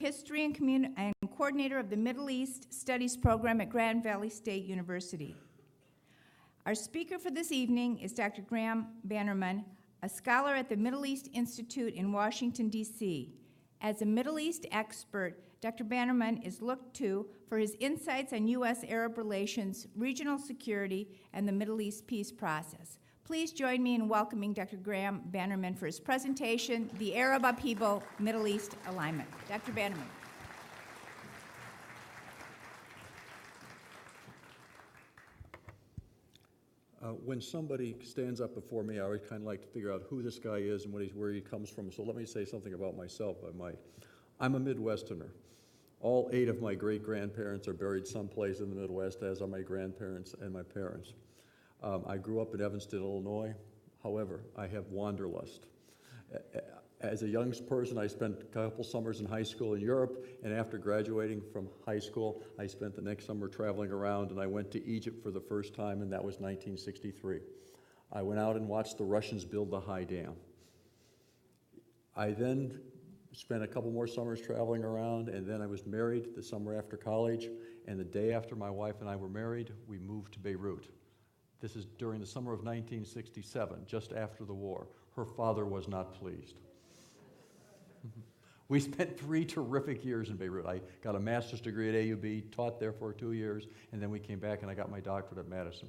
History and coordinator of the Middle East Studies Program at Grand Valley State University. Our speaker for this evening is Dr. Graham Bannerman, a scholar at the Middle East Institute in Washington, D.C. As a Middle East expert, Dr. Bannerman is looked to for his insights on U.S.-Arab relations, regional security, and the Middle East peace process. Please join me in welcoming Dr. Graham Bannerman for his presentation, The Arab Upheaval, Middle East Alignment. Dr. Bannerman. When somebody stands up before me, I always kind of like to figure out who this guy is and where he comes from. So let me say something about myself. I'm a Midwesterner. All 8 of my great-grandparents are buried someplace in the Midwest, as are my grandparents and my parents. I grew up in Evanston, Illinois. However, I have wanderlust. As a young person, I spent a couple summers in high school in Europe, and after graduating from high school, I spent the next summer traveling around, and I went to Egypt for the first time, and that was 1963. I went out and watched the Russians build the High Dam. I then spent a couple more summers traveling around, and then I was married the summer after college, and the day after my wife and I were married, we moved to Beirut. This is during the summer of 1967, just after the war. Her father was not pleased. We spent 3 terrific years in Beirut. I got a master's degree at AUB, taught there for 2 years, and then we came back and I got my doctorate at Madison.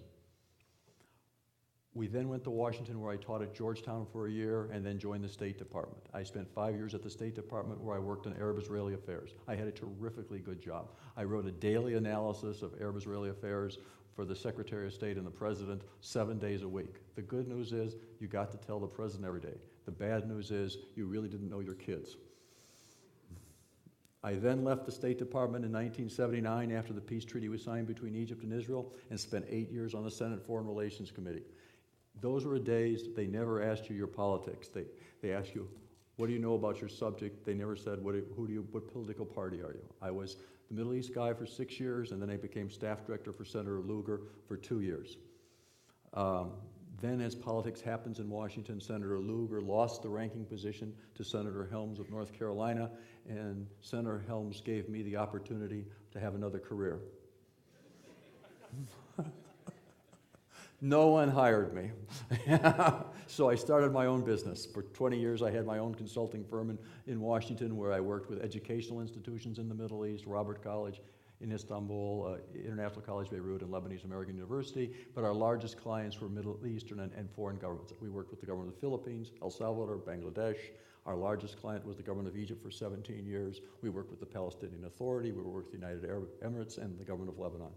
We then went to Washington, where I taught at Georgetown for a year and then joined the State Department. I spent 5 years at the State Department, where I worked on Arab-Israeli affairs. I had a terrifically good job. I wrote a daily analysis of Arab-Israeli affairs for the Secretary of State and the President 7 days a week. The good news is you got to tell the President every day. The bad news is you really didn't know your kids. I then left the State Department in 1979 after the peace treaty was signed between Egypt and Israel, and spent 8 years on the Senate Foreign Relations Committee. Those were days they never asked you your politics. They asked you, what do you know about your subject? They never said, what political party are you? I was the Middle East guy for 6 years, and then I became staff director for Senator Lugar for 2 years. Then, as politics happens in Washington, Senator Lugar lost the ranking position to Senator Helms of North Carolina, and Senator Helms gave me the opportunity to have another career. No one hired me. So I started my own business. For 20 years, I had my own consulting firm in Washington, where I worked with educational institutions in the Middle East, Robert College in Istanbul, International College Beirut, and Lebanese American University. But our largest clients were Middle Eastern and foreign governments. We worked with the government of the Philippines, El Salvador, Bangladesh. Our largest client was the government of Egypt for 17 years. We worked with the Palestinian Authority. We worked with the United Arab Emirates and the government of Lebanon.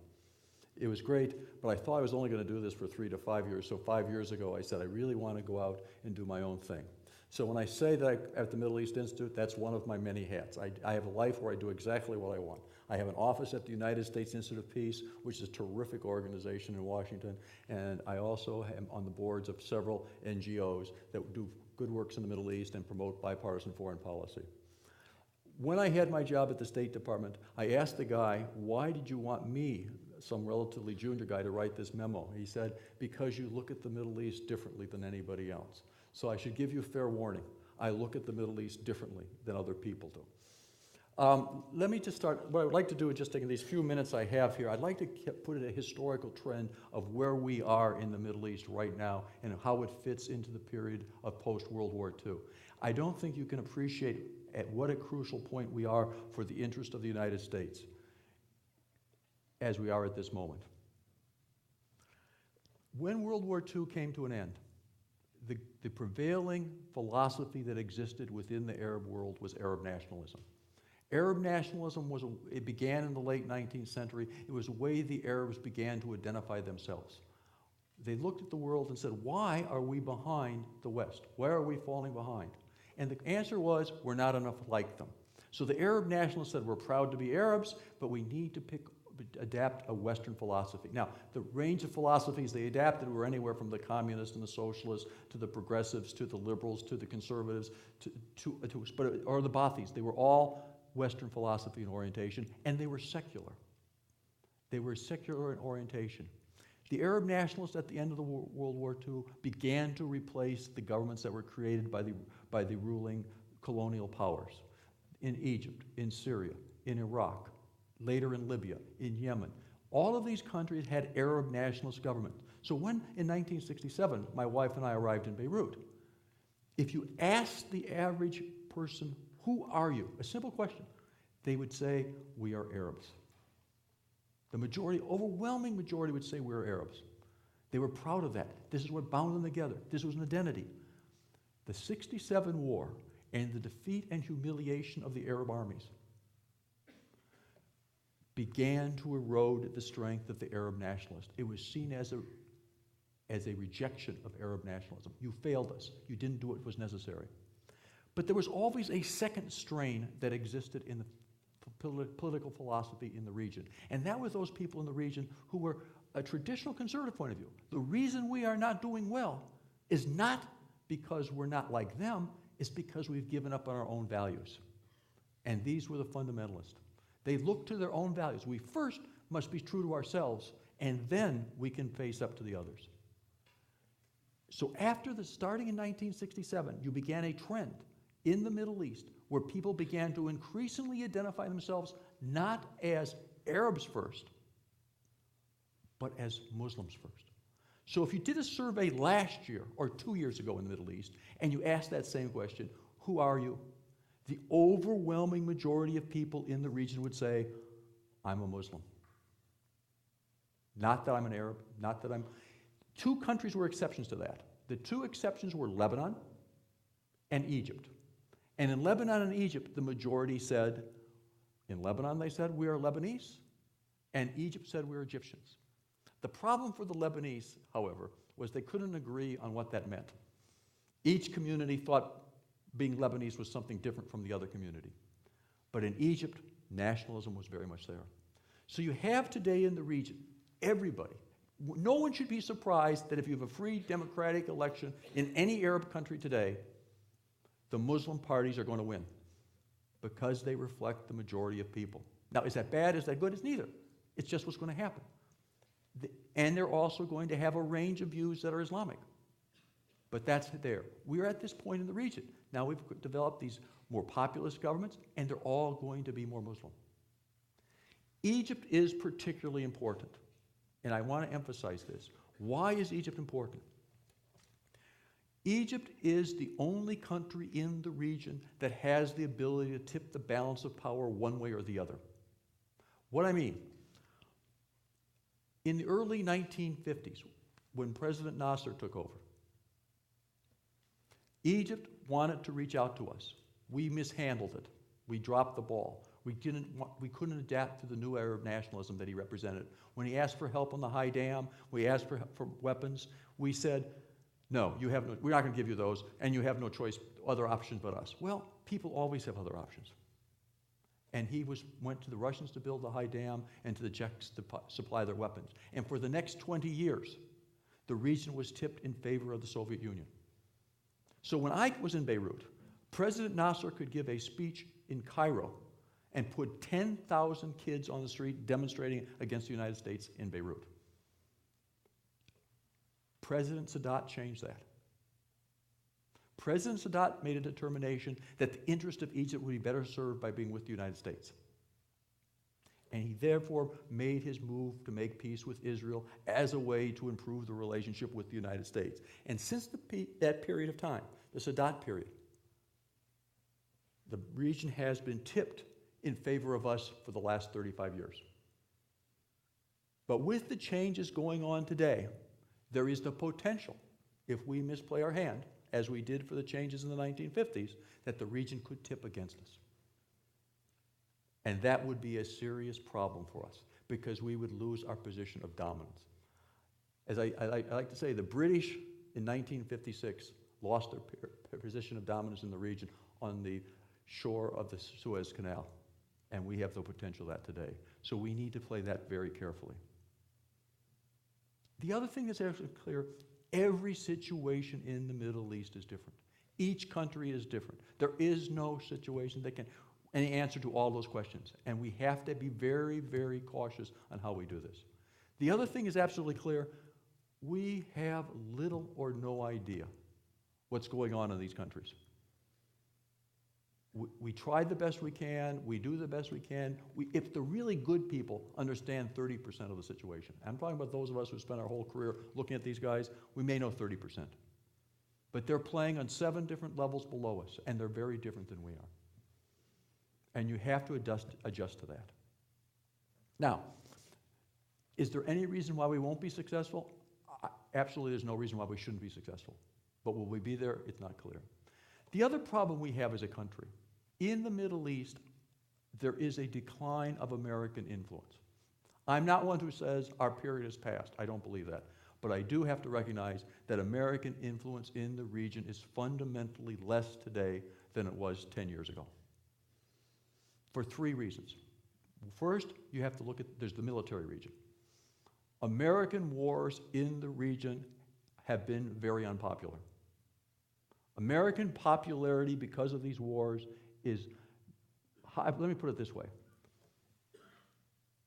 It was great, but I thought I was only going to do this for 3 to 5 years. So 5 years ago, I said, I really want to go out and do my own thing. So when I say that at the Middle East Institute, that's one of my many hats. I have a life where I do exactly what I want. I have an office at the United States Institute of Peace, which is a terrific organization in Washington, and I also am on the boards of several NGOs that do good works in the Middle East and promote bipartisan foreign policy. When I had my job at the State Department, I asked the guy, why did you want me, some relatively junior guy, to write this memo? He said, because you look at the Middle East differently than anybody else. So I should give you fair warning. I look at the Middle East differently than other people do. Let me just start. What I would like to do is just take these few minutes I have here. I'd like to put in a historical trend of where we are in the Middle East right now and how it fits into the period of post-World War II. I don't think you can appreciate at what a crucial point we are for the interest of the United States as we are at this moment. When World War II came to an end, the prevailing philosophy that existed within the Arab world was Arab nationalism. Arab nationalism it began in the late 19th century. It was a way the Arabs began to identify themselves. They looked at the world and said, why are we behind the West? Why are we falling behind? And the answer was, we're not enough like them. So the Arab nationalists said, we're proud to be Arabs, but we need to adapt a Western philosophy. Now, the range of philosophies they adapted were anywhere from the communists and the socialists to the progressives to the liberals to the conservatives or the Ba'athis. They were all Western philosophy and orientation, and they were secular. They were secular in orientation. The Arab nationalists at the end of the World War II began to replace the governments that were created by the ruling colonial powers. in Egypt, in Syria, in Iraq, later in Libya, in Yemen. All of these countries had Arab nationalist governments. So when, in 1967, my wife and I arrived in Beirut, if you asked the average person, who are you? A simple question. They would say, we are Arabs. The majority, overwhelming majority would say we're Arabs. They were proud of that. This is what bound them together. This was an identity. The 67 war and the defeat and humiliation of the Arab armies began to erode the strength of the Arab nationalists. It was seen as a rejection of Arab nationalism. You failed us. You didn't do what was necessary. But there was always a second strain that existed in the political philosophy in the region. And that was those people in the region who were a traditional conservative point of view. The reason we are not doing well is not because we're not like them, it's because we've given up on our own values. And these were the fundamentalists. They looked to their own values. We first must be true to ourselves, and then we can face up to the others. So starting in 1967, you began a trend in the Middle East where people began to increasingly identify themselves not as Arabs first, but as Muslims first. So if you did a survey last year or 2 years ago in the Middle East, and you asked that same question, who are you? The overwhelming majority of people in the region would say, I'm a Muslim. Not that I'm an Arab, not that I'm... Two countries were exceptions to that. The two exceptions were Lebanon and Egypt. And in Lebanon and Egypt, the majority said, in Lebanon they said, we are Lebanese, and Egypt said we're Egyptians. The problem for the Lebanese, however, was they couldn't agree on what that meant. Each community thought being Lebanese was something different from the other community. But in Egypt, nationalism was very much there. So you have today in the region, everybody, no one should be surprised that if you have a free democratic election in any Arab country today, the Muslim parties are going to win because they reflect the majority of people. Now, is that bad? Is that good? It's neither. It's just what's going to happen. And they're also going to have a range of views that are Islamic. But that's there. We're at this point in the region. Now we've developed these more populist governments, and they're all going to be more Muslim. Egypt is particularly important, and I want to emphasize this. Why is Egypt important? Egypt is the only country in the region that has the ability to tip the balance of power one way or the other. What I mean, in the early 1950s, when President Nasser took over, Egypt wanted to reach out to us. We mishandled it. We dropped the ball. We couldn't adapt to the new Arab nationalism that he represented. When he asked for help on the high dam, we asked for weapons, we said, no, we're not going to give you those, and you have no choice, other options but us. Well, people always have other options. And he went to the Russians to build the high dam and to the Czechs to supply their weapons. And for the next 20 years, the region was tipped in favor of the Soviet Union. So when I was in Beirut, President Nasser could give a speech in Cairo and put 10,000 kids on the street demonstrating against the United States in Beirut. President Sadat changed that. President Sadat made a determination that the interest of Egypt would be better served by being with the United States. And he therefore made his move to make peace with Israel as a way to improve the relationship with the United States. And since that period of time, the Sadat period, the region has been tipped in favor of us for the last 35 years. But with the changes going on today, there is the potential, if we misplay our hand, as we did for the changes in the 1950s, that the region could tip against us. And that would be a serious problem for us, because we would lose our position of dominance. As I like to say, the British in 1956 lost their position of dominance in the region on the shore of the Suez Canal, and we have the potential of that today. So we need to play that very carefully. The other thing that's actually clear, every situation in the Middle East is different. Each country is different. There is no situation that can any answer to all those questions, and we have to be very, very cautious on how we do this. The other thing is absolutely clear. We have little or no idea what's going on in these countries. We tried the best we can, we do the best we can. If the really good people understand 30% of the situation, I'm talking about those of us who spent our whole career looking at these guys, we may know 30%. But they're playing on 7 different levels below us, and they're very different than we are. And you have to adjust to that. Now, is there any reason why we won't be successful? Absolutely, there's no reason why we shouldn't be successful. But will we be there? It's not clear. The other problem we have as a country, in the Middle East, there is a decline of American influence. I'm not one who says our period is past. I don't believe that. But I do have to recognize that American influence in the region is fundamentally less today than it was 10 years ago. For 3 reasons. First, you have to look at, there's the military region. American wars in the region have been very unpopular. American popularity because of these wars is high. Let me put it this way.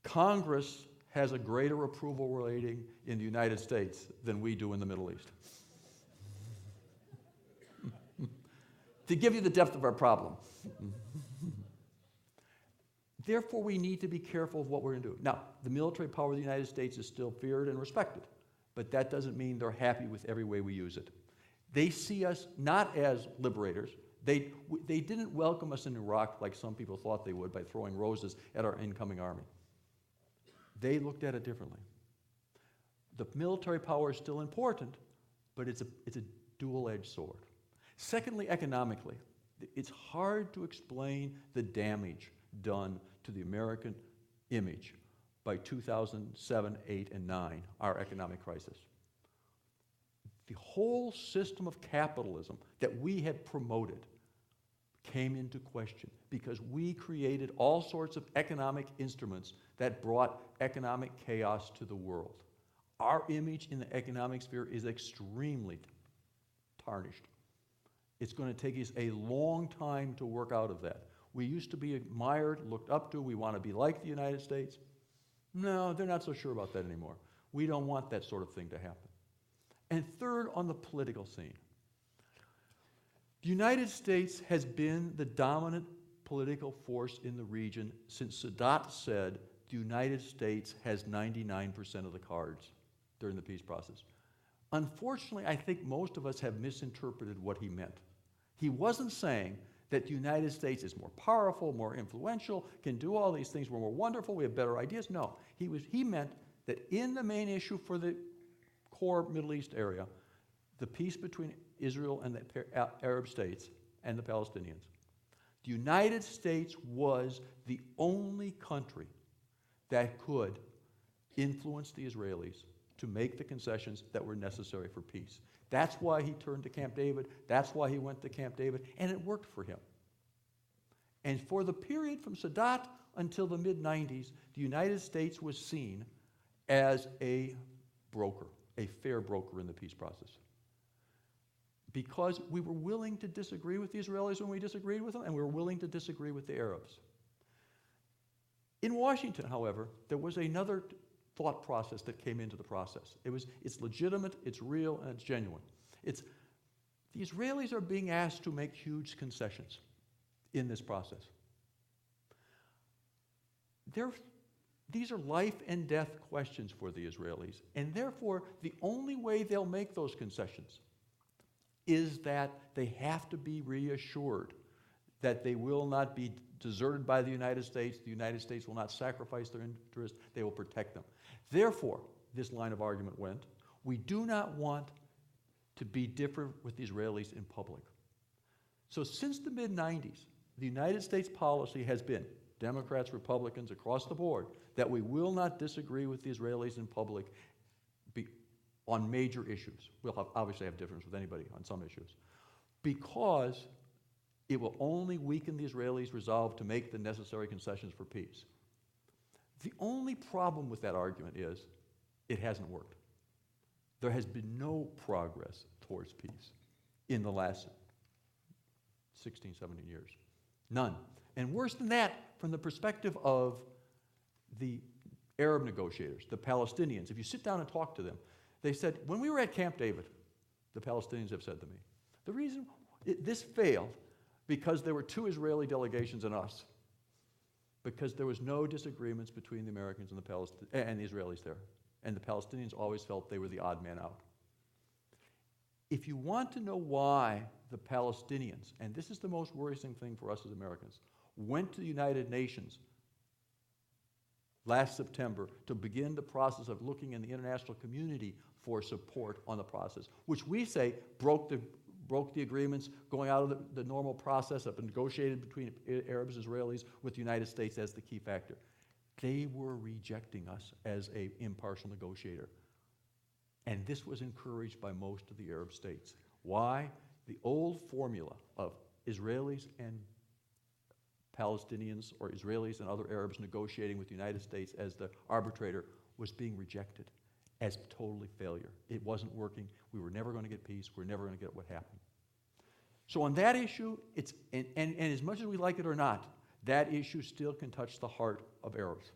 Congress has a greater approval rating in the United States than we do in the Middle East. To give you the depth of our problem. Therefore, we need to be careful of what we're going to do. Now, the military power of the United States is still feared and respected, but that doesn't mean they're happy with every way we use it. They see us not as liberators. They didn't welcome us in Iraq like some people thought they would by throwing roses at our incoming army. They looked at it differently. The military power is still important, but it's a dual-edged sword. Secondly, economically, it's hard to explain the damage done to the American image by 2007, 8, and 9, our economic crisis. The whole system of capitalism that we had promoted came into question because we created all sorts of economic instruments that brought economic chaos to the world. Our image in the economic sphere is extremely tarnished. It's going to take us a long time to work out of that. We used to be admired, looked up to, we want to be like the United States. No, they're not so sure about that anymore. We don't want that sort of thing to happen. And third, on the political scene. The United States has been the dominant political force in the region since Sadat said the United States has 99% of the cards during the peace process. Unfortunately, I think most of us have misinterpreted what he meant. He wasn't saying that the United States is more powerful, more influential, can do all these things, we're more wonderful, we have better ideas. No, he meant that in the main issue for the core Middle East area, the peace between Israel and the Arab states and the Palestinians, the United States was the only country that could influence the Israelis to make the concessions that were necessary for peace. That's why he turned to Camp David. That's why he went to Camp David, and it worked for him. And for the period from Sadat until the mid-90s, the United States was seen as a broker, a fair broker in the peace process. Because we were willing to disagree with the Israelis when we disagreed with them, and we were willing to disagree with the Arabs. In Washington, however, there was another thought process that came into the process. It's legitimate, it's real, and it's genuine. The Israelis are being asked to make huge concessions in this process. These are life and death questions for the Israelis, and therefore the only way they'll make those concessions is that they have to be reassured that they will not be deserted by the United States will not sacrifice their interests, they will protect them. Therefore, this line of argument went, we do not want to be different with the Israelis in public. So since the mid-90s, the United States policy has been, Democrats, Republicans, across the board, that we will not disagree with the Israelis in public on major issues. We'll obviously have difference with anybody on some issues. Because it will only weaken the Israelis' resolve to make the necessary concessions for peace. The only problem with that argument is it hasn't worked. There has been no progress towards peace in the last 16, 17 years. None. And worse than that, from the perspective of the Arab negotiators, the Palestinians, if you sit down and talk to them, they said, when we were at Camp David, the Palestinians have said to me, the reason this failed because there were 2 Israeli delegations and us, because there was no disagreements between the Americans and the Israelis there. And the Palestinians always felt they were the odd man out. If you want to know why the Palestinians, and this is the most worrisome thing for us as Americans, went to the United Nations last September to begin the process of looking in the international community for support on the process, which we say broke the agreements, going out of the normal process of negotiated between Arabs and Israelis with the United States as the key factor. They were rejecting us as an impartial negotiator. And this was encouraged by most of the Arab states. Why? The old formula of Israelis and Palestinians, or Israelis and other Arabs negotiating with the United States as the arbitrator, was being rejected as totally failure. It wasn't working. We were never going to get peace. We were never going to get what happened. So on that issue, and as much as we like it or not, that issue still can touch the heart of Arabs.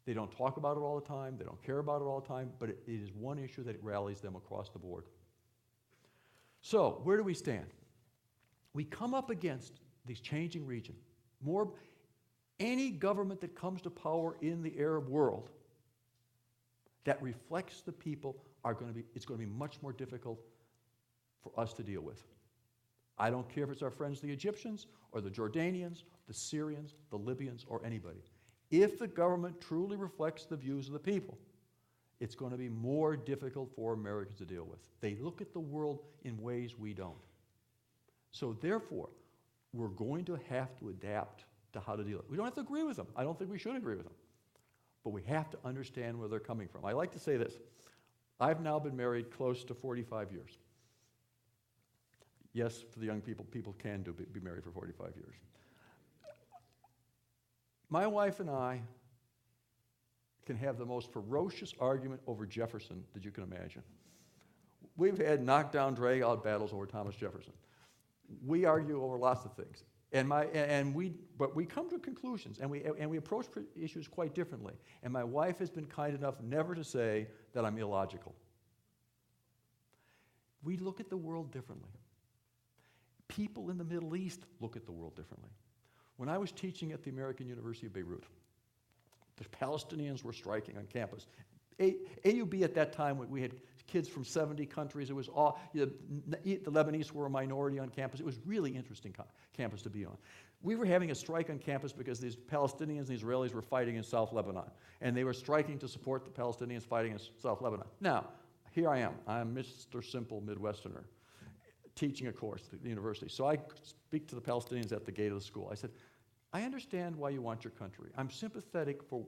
They don't talk about it all the time. They don't care about it all the time, but it is one issue that rallies them across the board. So where do we stand? We come up against this changing region. Any government that comes to power in the Arab world that reflects the people it's going to be much more difficult for us to deal with. I don't care if it's our friends the Egyptians or the Jordanians, the Syrians, the Libyans, or anybody. If the government truly reflects the views of the people, it's going to be more difficult for Americans to deal with. They look at the world in ways we don't. So therefore, we're going to have to adapt to how to deal with it. We don't have to agree with them. I don't think we should agree with them. But we have to understand where they're coming from. I like to say this. I've now been married close to 45 years. Yes, for the young people can be married for 45 years. My wife and I can have the most ferocious argument over Jefferson that you can imagine. We've had knockdown, drag-out battles over Thomas Jefferson. We argue over lots of things, but we come to conclusions, and we approach issues quite differently. And my wife has been kind enough never to say that I'm illogical. We look at the world differently. People in the Middle East look at the world differently. When I was teaching at the American University of Beirut, the Palestinians were striking on campus. AUB at that time, we had kids from 70 countries. It was all, the Lebanese were a minority on campus. It was really interesting campus to be on. We were having a strike on campus because these Palestinians and Israelis were fighting in South Lebanon. And they were striking to support the Palestinians fighting in South Lebanon. Now, here I am. I'm Mr. Simple Midwesterner, teaching a course at the university. So I speak to the Palestinians at the gate of the school. I said, I understand why you want your country. I'm sympathetic for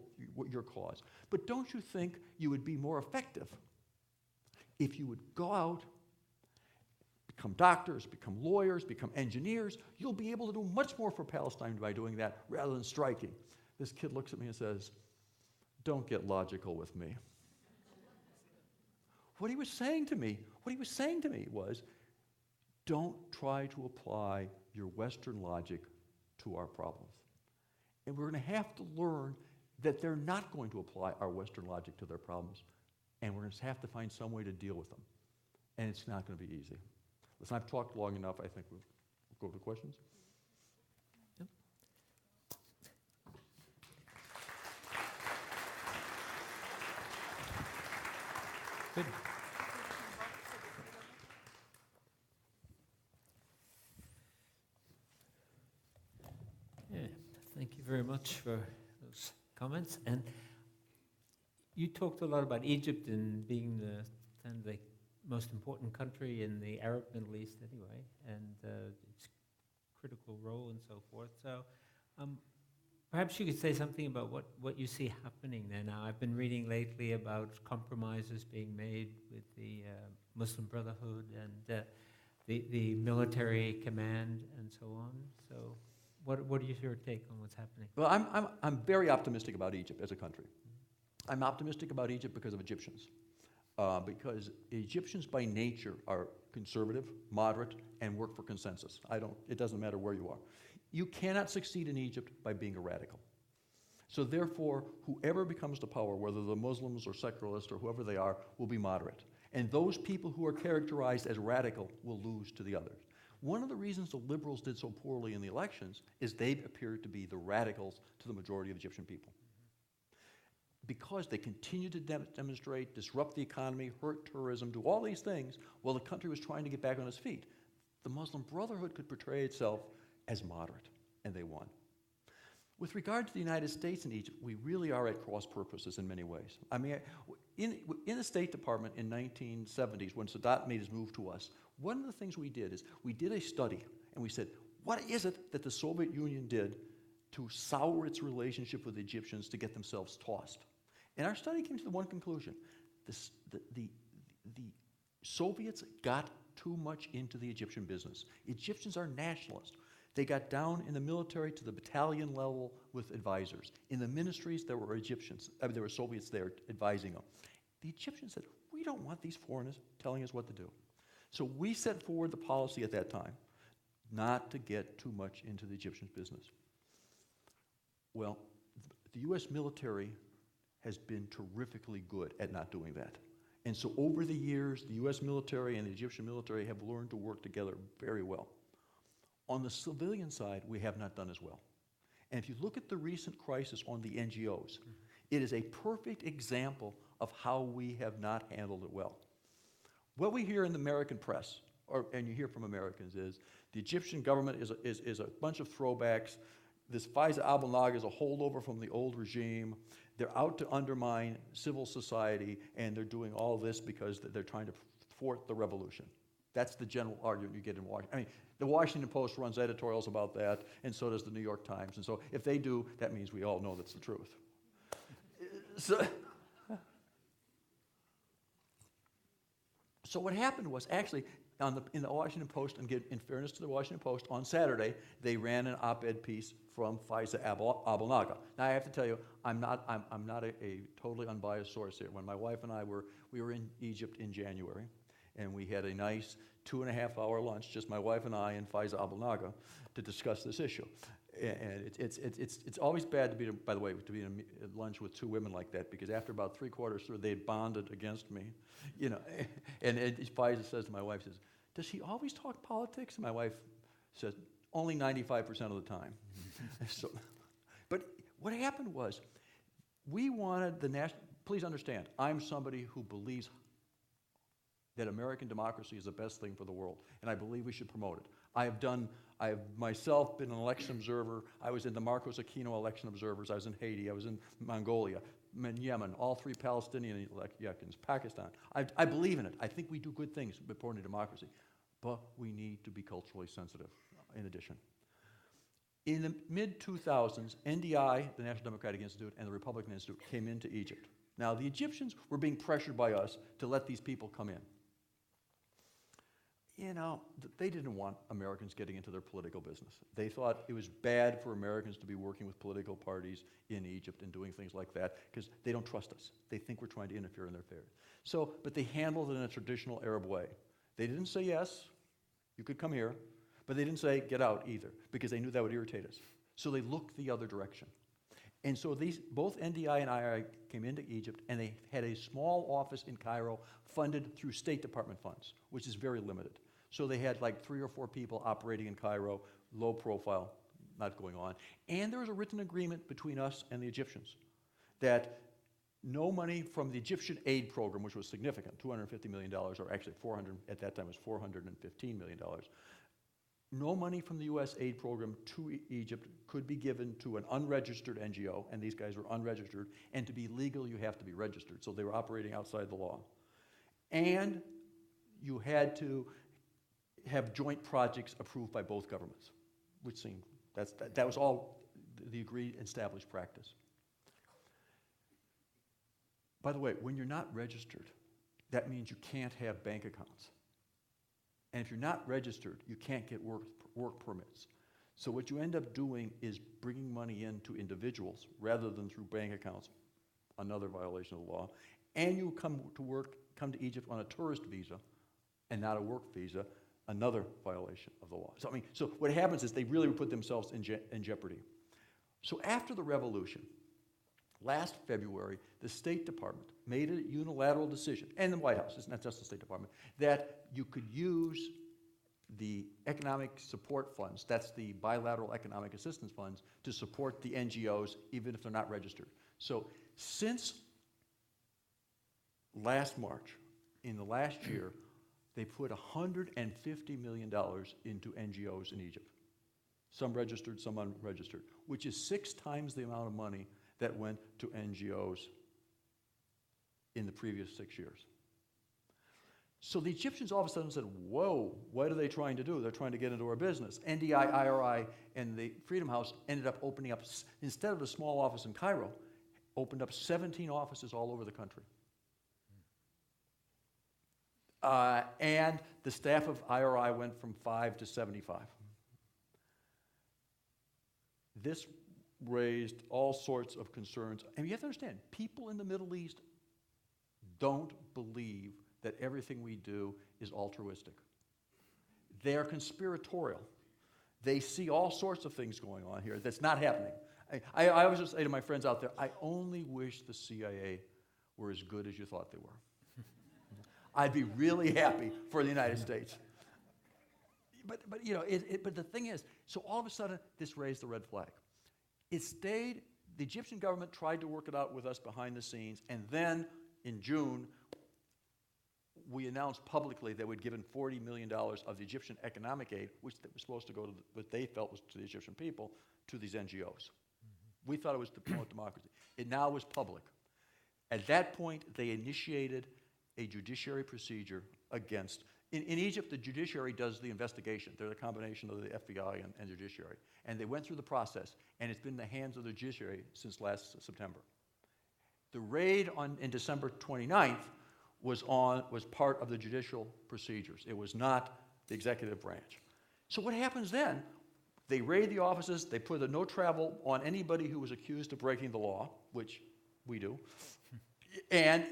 your cause. But don't you think you would be more effective if you would go out, become doctors, become lawyers, become engineers? You'll be able to do much more for Palestine by doing that rather than striking. This kid looks at me and says, don't get logical with me. What he was saying to me was, don't try to apply your Western logic to our problems. And we're going to have to learn that they're not going to apply our Western logic to their problems. And we're going to have to find some way to deal with them. And it's not going to be easy. Listen, I've talked long enough. I think we'll go to questions. Yep. Good. Thank you very much for those comments. And you talked a lot about Egypt and being the most important country in the Arab Middle East anyway, and its critical role and so forth. So perhaps you could say something about what you see happening there now. I've been reading lately about compromises being made with the Muslim Brotherhood and the military command and so on. So what is your take on what's happening? Well, I'm very optimistic about Egypt as a country. I'm optimistic about Egypt because of Egyptians. Because Egyptians by nature are conservative, moderate, and work for consensus. It doesn't matter where you are. You cannot succeed in Egypt by being a radical. So therefore, whoever becomes the power, whether the Muslims or secularists or whoever they are, will be moderate. And those people who are characterized as radical will lose to the others. One of the reasons the liberals did so poorly in the elections is they appeared to be the radicals to the majority of Egyptian people. Because they continued to demonstrate, disrupt the economy, hurt tourism, do all these things, while the country was trying to get back on its feet. The Muslim Brotherhood could portray itself as moderate, and they won. With regard to the United States and Egypt, we really are at cross purposes in many ways. I mean, in the State Department in 1970s, when Sadat made his move to us, one of the things we did is we did a study, and we said, what is it that the Soviet Union did to sour its relationship with the Egyptians to get themselves tossed? And our study came to the one conclusion. The Soviets got too much into the Egyptian business. Egyptians are nationalists. They got down in the military to the battalion level with advisors. In the ministries, there were there were Soviets there advising them. The Egyptians said, we don't want these foreigners telling us what to do. So we set forward the policy at that time not to get too much into the Egyptian business. Well, the U.S. military has been terrifically good at not doing that. And so over the years, the U.S. military and the Egyptian military have learned to work together very well. On the civilian side, we have not done as well. And if you look at the recent crisis on the NGOs, it is a perfect example of how we have not handled it well. What we hear in the American press, and you hear from Americans, is the Egyptian government is a bunch of throwbacks. This Faiza Abu-Naga is a holdover from the old regime. They're out to undermine civil society, and they're doing all this because they're trying to thwart the revolution. That's the general argument you get in Washington. I mean, the Washington Post runs editorials about that, and so does the New York Times. And so if they do, that means we all know that's the truth. So what happened was, actually, in the Washington Post, and in fairness to the Washington Post, on Saturday, they ran an op-ed piece from Faiza Abu-Naga. Now, I have to tell you, I'm not a totally unbiased source here. When my wife and I we were in Egypt in January, and we had a nice 2.5-hour lunch, just my wife and I and Faiza Abu-Naga, to discuss this issue. And it's always bad to be, by the way, to be at lunch with two women like that, because after about 3/4 through, they bonded against me, you know. And Faiza says to my wife, says, "Does he always talk politics?" And my wife says, "Only 95% of the time." So, but what happened was, we wanted the national. Please understand, I'm somebody who believes that American democracy is the best thing for the world, and I believe we should promote it. I have myself been an election observer. I was in the Marcos Aquino election observers. I was in Haiti. I was in Mongolia, in Yemen, all 3 Palestinian elections, Pakistan. I believe in it. I think we do good things supporting democracy, but we need to be culturally sensitive in addition. In the mid-2000s, NDI, the National Democratic Institute, and the Republican Institute came into Egypt. Now, the Egyptians were being pressured by us to let these people come in. You know, they didn't want Americans getting into their political business. They thought it was bad for Americans to be working with political parties in Egypt and doing things like that, because they don't trust us. They think we're trying to interfere in their affairs. So, but they handled it in a traditional Arab way. They didn't say, yes, you could come here, but they didn't say, get out either, because they knew that would irritate us. So they looked the other direction. And so both NDI and IRI came into Egypt, and they had a small office in Cairo funded through State Department funds, which is very limited. So they had like 3 or 4 people operating in Cairo, low profile, not going on. And there was a written agreement between us and the Egyptians that no money from the Egyptian aid program, which was significant, $250 million, or actually at that time it was $415 million. No money from the U.S. aid program to Egypt could be given to an unregistered NGO, and these guys were unregistered, and to be legal, you have to be registered. So they were operating outside the law. And you had to have joint projects approved by both governments, which seemed, that was all the agreed and established practice. By the way, when you're not registered, that means you can't have bank accounts. And if you're not registered, you can't get work permits. So what you end up doing is bringing money in to individuals rather than through bank accounts, another violation of the law. And you come to Egypt on a tourist visa and not a work visa, another violation of the law. So what happens is they really put themselves in jeopardy. So after the revolution, last February, the State Department made a unilateral decision, and the White House, it's not just the State Department, that you could use the economic support funds, that's the bilateral economic assistance funds, to support the NGOs even if they're not registered. So since last March, in the last year, they put $150 million into NGOs in Egypt. Some registered, some unregistered, which is 6 times the amount of money that went to NGOs in the previous 6 years. So the Egyptians all of a sudden said, whoa, what are they trying to do? They're trying to get into our business. NDI, IRI, and the Freedom House ended up opening up, instead of a small office in Cairo, opened up 17 offices all over the country. And the staff of IRI went from 5 to 75. This raised all sorts of concerns. And you have to understand, people in the Middle East don't believe that everything we do is altruistic. They're conspiratorial. They see all sorts of things going on here that's not happening. I always just say to my friends out there, I only wish the CIA were as good as you thought they were. I'd be really happy for the United States. But you know, but the thing is, so all of a sudden, this raised the red flag. It stayed, the Egyptian government tried to work it out with us behind the scenes, and then in June, we announced publicly that we'd given $40 million of the Egyptian economic aid, which was supposed to go to what they felt was to the Egyptian people, to these NGOs. We thought it was to promote democracy. It now was public. At that point, they initiated a judiciary procedure against, in Egypt, the judiciary does the investigation. They're the combination of the FBI and judiciary. And they went through the process, and it's been in the hands of the judiciary since last September. The raid in December 29th was part of the judicial procedures. It was not the executive branch. So what happens then? They raid the offices, they put a no travel on anybody who was accused of breaking the law, which we do, and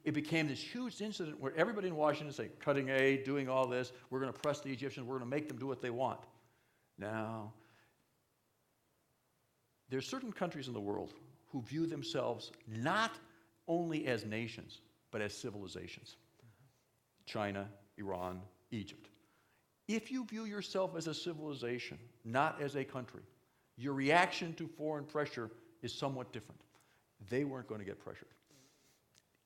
it became this huge incident where everybody in Washington said, cutting aid, doing all this, we're going to press the Egyptians, we're going to make them do what they want. Now, there's certain countries in the world who view themselves not only as nations, but as civilizations. China, Iran, Egypt. If you view yourself as a civilization, not as a country, your reaction to foreign pressure is somewhat different. They weren't going to get pressured.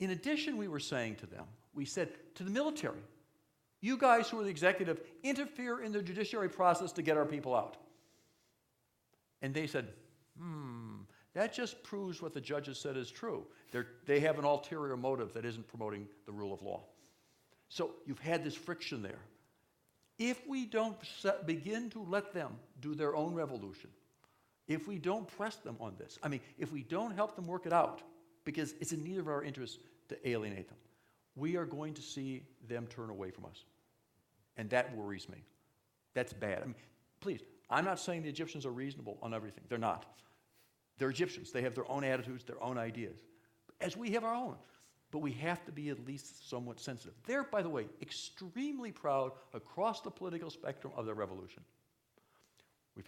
In addition, we were saying to them, we said to the military, you guys who are the executive, interfere in the judiciary process to get our people out. And they said, that just proves what the judges said is true. They have an ulterior motive that isn't promoting the rule of law. So you've had this friction there. If we don't begin to let them do their own revolution, if we don't press them on this, if we don't help them work it out, because it's in neither of our interests to alienate them, we are going to see them turn away from us. And that worries me. That's bad. Please, I'm not saying the Egyptians are reasonable on everything. They're not. They're Egyptians. They have their own attitudes, their own ideas, as we have our own. But we have to be at least somewhat sensitive. They're, by the way, extremely proud across the political spectrum of their revolution. We've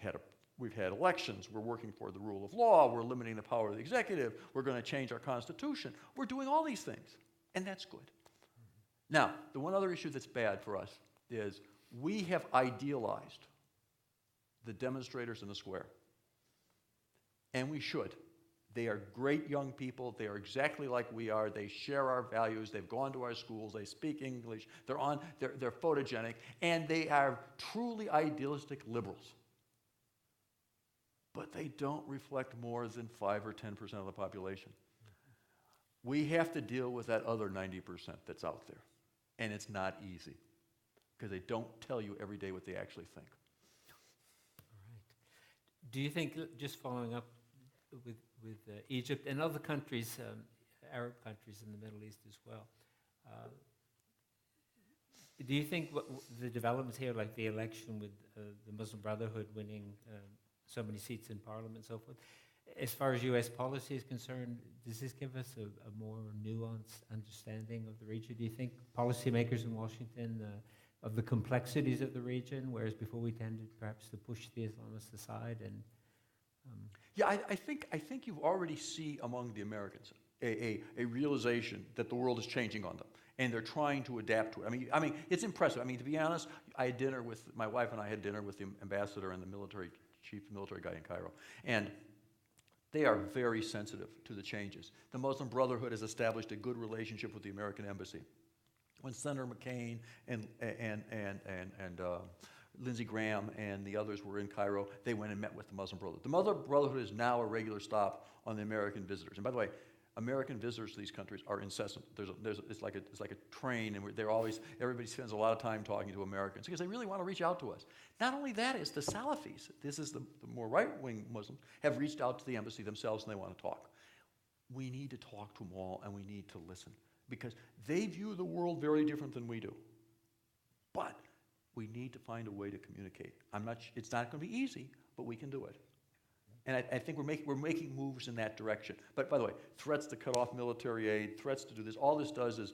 had elections. We're working for the rule of law. We're limiting the power of the executive. We're going to change our constitution. We're doing all these things, and that's good. Now, the one other issue that's bad for us is we have idealized the demonstrators in the square. And we should. They are great young people. They are exactly like we are. They share our values. They've gone to our schools. They speak English. They're photogenic. And they are truly idealistic liberals. But they don't reflect more than 5 or 10% of the population. We have to deal with that other 90% that's out there. And it's not easy. Because they don't tell you every day what they actually think. All right. Do you think, just following up with Egypt and other countries, Arab countries in the Middle East as well, do you think the developments here, like the election with the Muslim Brotherhood winning so many seats in Parliament and so forth, as far as U.S. policy is concerned, does this give us a more nuanced understanding of the region? Do you think policymakers in Washington of the complexities of the region, whereas before we tended perhaps to push the Islamists aside and Yeah, I think you already see among the Americans a realization that the world is changing on them. and they're trying to adapt to it. I mean, it's impressive. I mean, to be honest, my wife and I had dinner with the ambassador and the chief military guy in Cairo, and they are very sensitive to the changes. The Muslim Brotherhood has established a good relationship with the American embassy. When Senator McCain and Lindsey Graham and the others were in Cairo, they went and met with the Muslim Brotherhood. The Muslim Brotherhood is now a regular stop on the American visitors. And by the way, American visitors to these countries are incessant. It's like a train, and everybody spends a lot of time talking to Americans because they really want to reach out to us. Not only that, it's the Salafis. This is the more right-wing Muslims have reached out to the embassy themselves, and they want to talk. We need to talk to them all, and we need to listen because they view the world very different than we do. But we need to find a way to communicate. It's not going to be easy, but we can do it. And I think we're making moves in that direction. But by the way, threats to cut off military aid, threats to do this, all this does is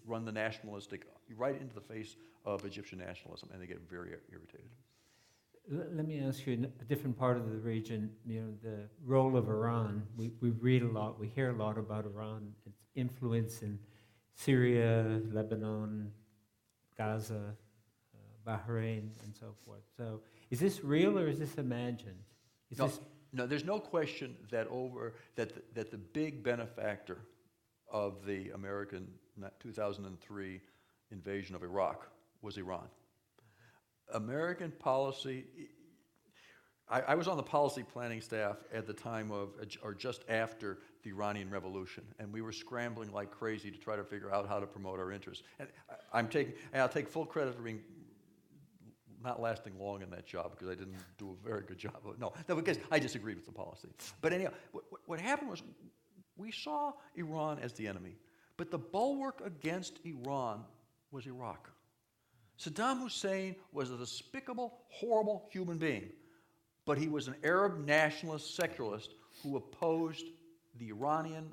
run the nationalistic right into the face of Egyptian nationalism, and they get very irritated. Let me ask you, in a different part of the region, the role of Iran. We read a lot, we hear a lot about Iran, its influence in Syria, Lebanon, Gaza, Bahrain, and so forth. So is this real or is this imagined? No, there's no question that the big benefactor of the American 2003 invasion of Iraq was Iran. American policy, I was on the policy planning staff at the time of, or just after the Iranian Revolution, and we were scrambling like crazy to try to figure out how to promote our interests. And I'll take full credit for being not lasting long in that job because I didn't do a very good job of it. No, because I disagreed with the policy. But anyhow, what happened was we saw Iran as the enemy, but the bulwark against Iran was Iraq. Saddam Hussein was a despicable, horrible human being, but he was an Arab nationalist secularist who opposed the Iranian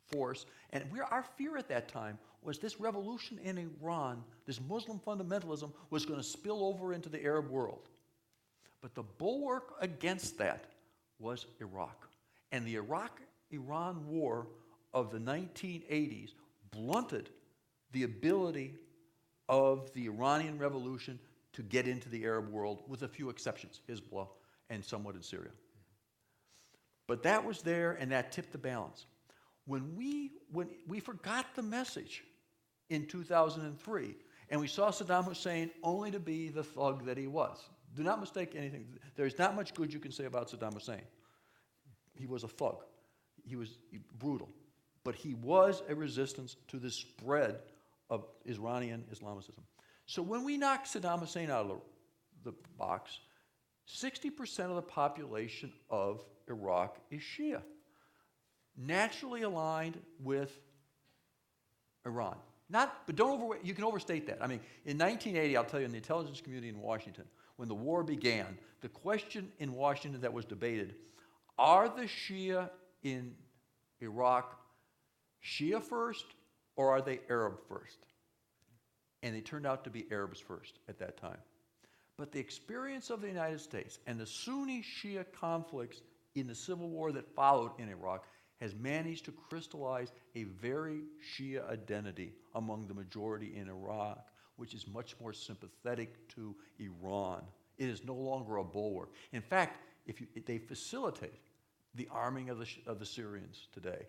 force. And our fear at that time was this revolution in Iran, this Muslim fundamentalism, was going to spill over into the Arab world. But the bulwark against that was Iraq. And the Iraq-Iran war of the 1980s blunted the ability of the Iranian Revolution to get into the Arab world, with a few exceptions, Hezbollah and somewhat in Syria. But that was there, and that tipped the balance. When we forgot the message in 2003, and we saw Saddam Hussein only to be the thug that he was. Do not mistake anything. There's not much good you can say about Saddam Hussein. He was a thug. He was brutal. But he was a resistance to the spread of Iranian Islamicism. So when we knocked Saddam Hussein out of the box, 60% of the population of Iraq is Shia, naturally aligned with Iran. But you can overstate that. I mean, in 1980, I'll tell you, in the intelligence community in Washington, when the war began, the question in Washington that was debated, are the Shia in Iraq Shia first, or are they Arab first? And they turned out to be Arabs first at that time. But the experience of the United States and the Sunni-Shia conflicts in the civil war that followed in Iraq has managed to crystallize a very Shia identity among the majority in Iraq, which is much more sympathetic to Iran. It is no longer a bulwark. In fact, they facilitate the arming of the Syrians today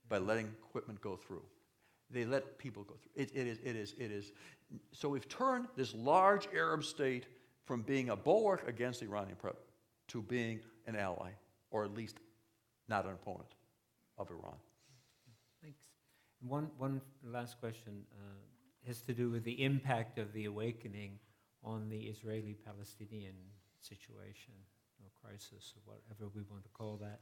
by letting equipment go through. They let people go through. It is. So we've turned this large Arab state from being a bulwark against the Iranian to being an ally, or at least not an opponent of Iran. Thanks. One last question has to do with the impact of the awakening on the Israeli-Palestinian situation, or crisis, or whatever we want to call that.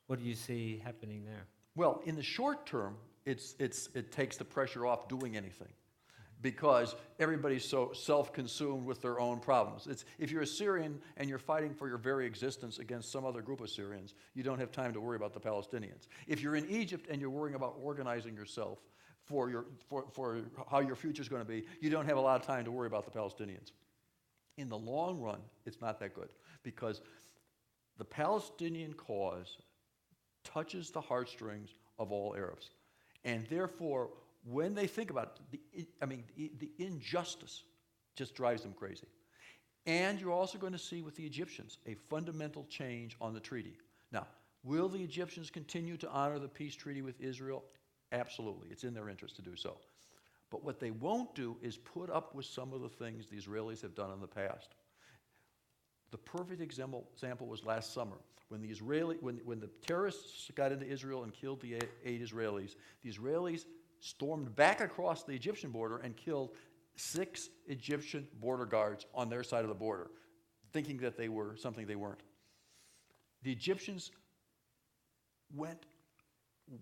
What do you see happening there? Well, in the short term, it takes the pressure off doing anything, because everybody's so self-consumed with their own problems. If you're a Syrian and you're fighting for your very existence against some other group of Syrians, you don't have time to worry about the Palestinians. If you're in Egypt and you're worrying about organizing yourself for how your future's going to be, you don't have a lot of time to worry about the Palestinians. In the long run, it's not that good, because the Palestinian cause touches the heartstrings of all Arabs. And therefore, when they think about it, the injustice just drives them crazy. And you're also going to see with the Egyptians a fundamental change on the treaty. Now, will the Egyptians continue to honor the peace treaty with Israel? Absolutely. It's in their interest to do so. But what they won't do is put up with some of the things the Israelis have done in the past. The perfect example was last summer when the terrorists got into Israel and killed the 8 Israelis. The Israelis stormed back across the Egyptian border and killed 6 Egyptian border guards on their side of the border, thinking that they were something they weren't. The Egyptians went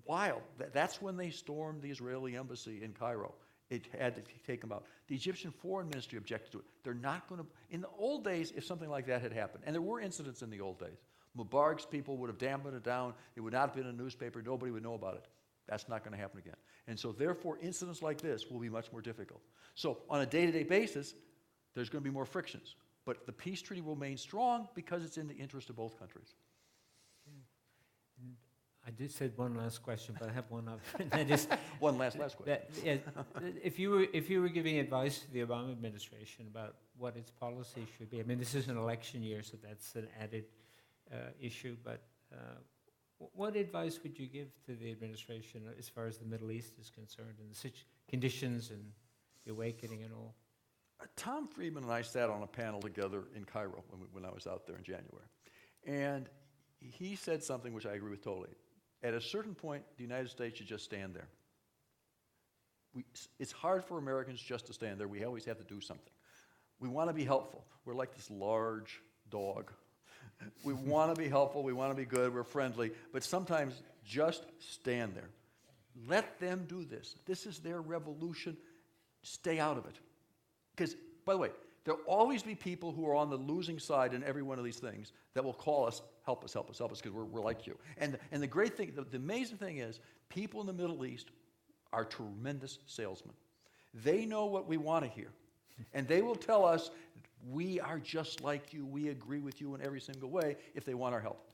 wild. That's when they stormed the Israeli embassy in Cairo. It had to take them out. The Egyptian foreign ministry objected to it. They're not going to, in the old days, if something like that had happened, and there were incidents in the old days, Mubarak's people would have dampened it down. It would not have been in a newspaper. Nobody would know about it. That's not going to happen again. And so therefore, incidents like this will be much more difficult. So on a day-to-day basis, there's going to be more frictions. But the peace treaty will remain strong because it's in the interest of both countries. I just said one last question, but I have one other. That is, One last question. if you were giving advice to the Obama administration about what its policy should be, I mean, this is an election year, so that's an added issue. But what advice would you give to the administration as far as the Middle East is concerned, and the conditions and the awakening and all? Tom Friedman and I sat on a panel together in Cairo when I was out there in January. And he said something which I agree with totally. At a certain point, the United States should just stand there. It's hard for Americans just to stand there. We always have to do something. We want to be helpful. We're like this large dog. We want to be helpful. We want to be good. We're friendly. But sometimes just stand there. Let them do this. This is their revolution. Stay out of it. Because, by the way, there'll always be people who are on the losing side in every one of these things that will call us, help us, because we're like you. And the great thing, the amazing thing is, people in the Middle East are tremendous salesmen. They know what we want to hear. And they will tell us, we are just like you, we agree with you in every single way if they want our help.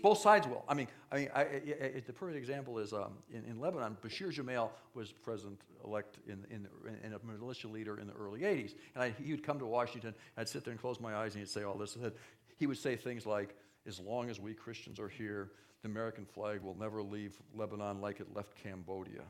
Both sides will. The perfect example is in Lebanon, Bashir Gemayel was president-elect and a militia leader in the early 80s. And he would come to Washington, I'd sit there and close my eyes and he'd say all this. He would say things like, as long as we Christians are here, the American flag will never leave Lebanon like it left Cambodia.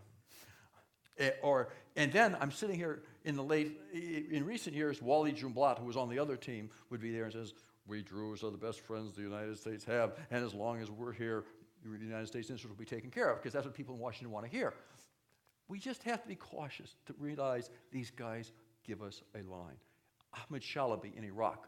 And then I'm sitting here in recent years, Wally Jumblat, who was on the other team, would be there and says, we Druze are the best friends the United States have, and as long as we're here, the United States interests will be taken care of, because that's what people in Washington want to hear. We just have to be cautious to realize these guys give us a line. Ahmed Shalabi in Iraq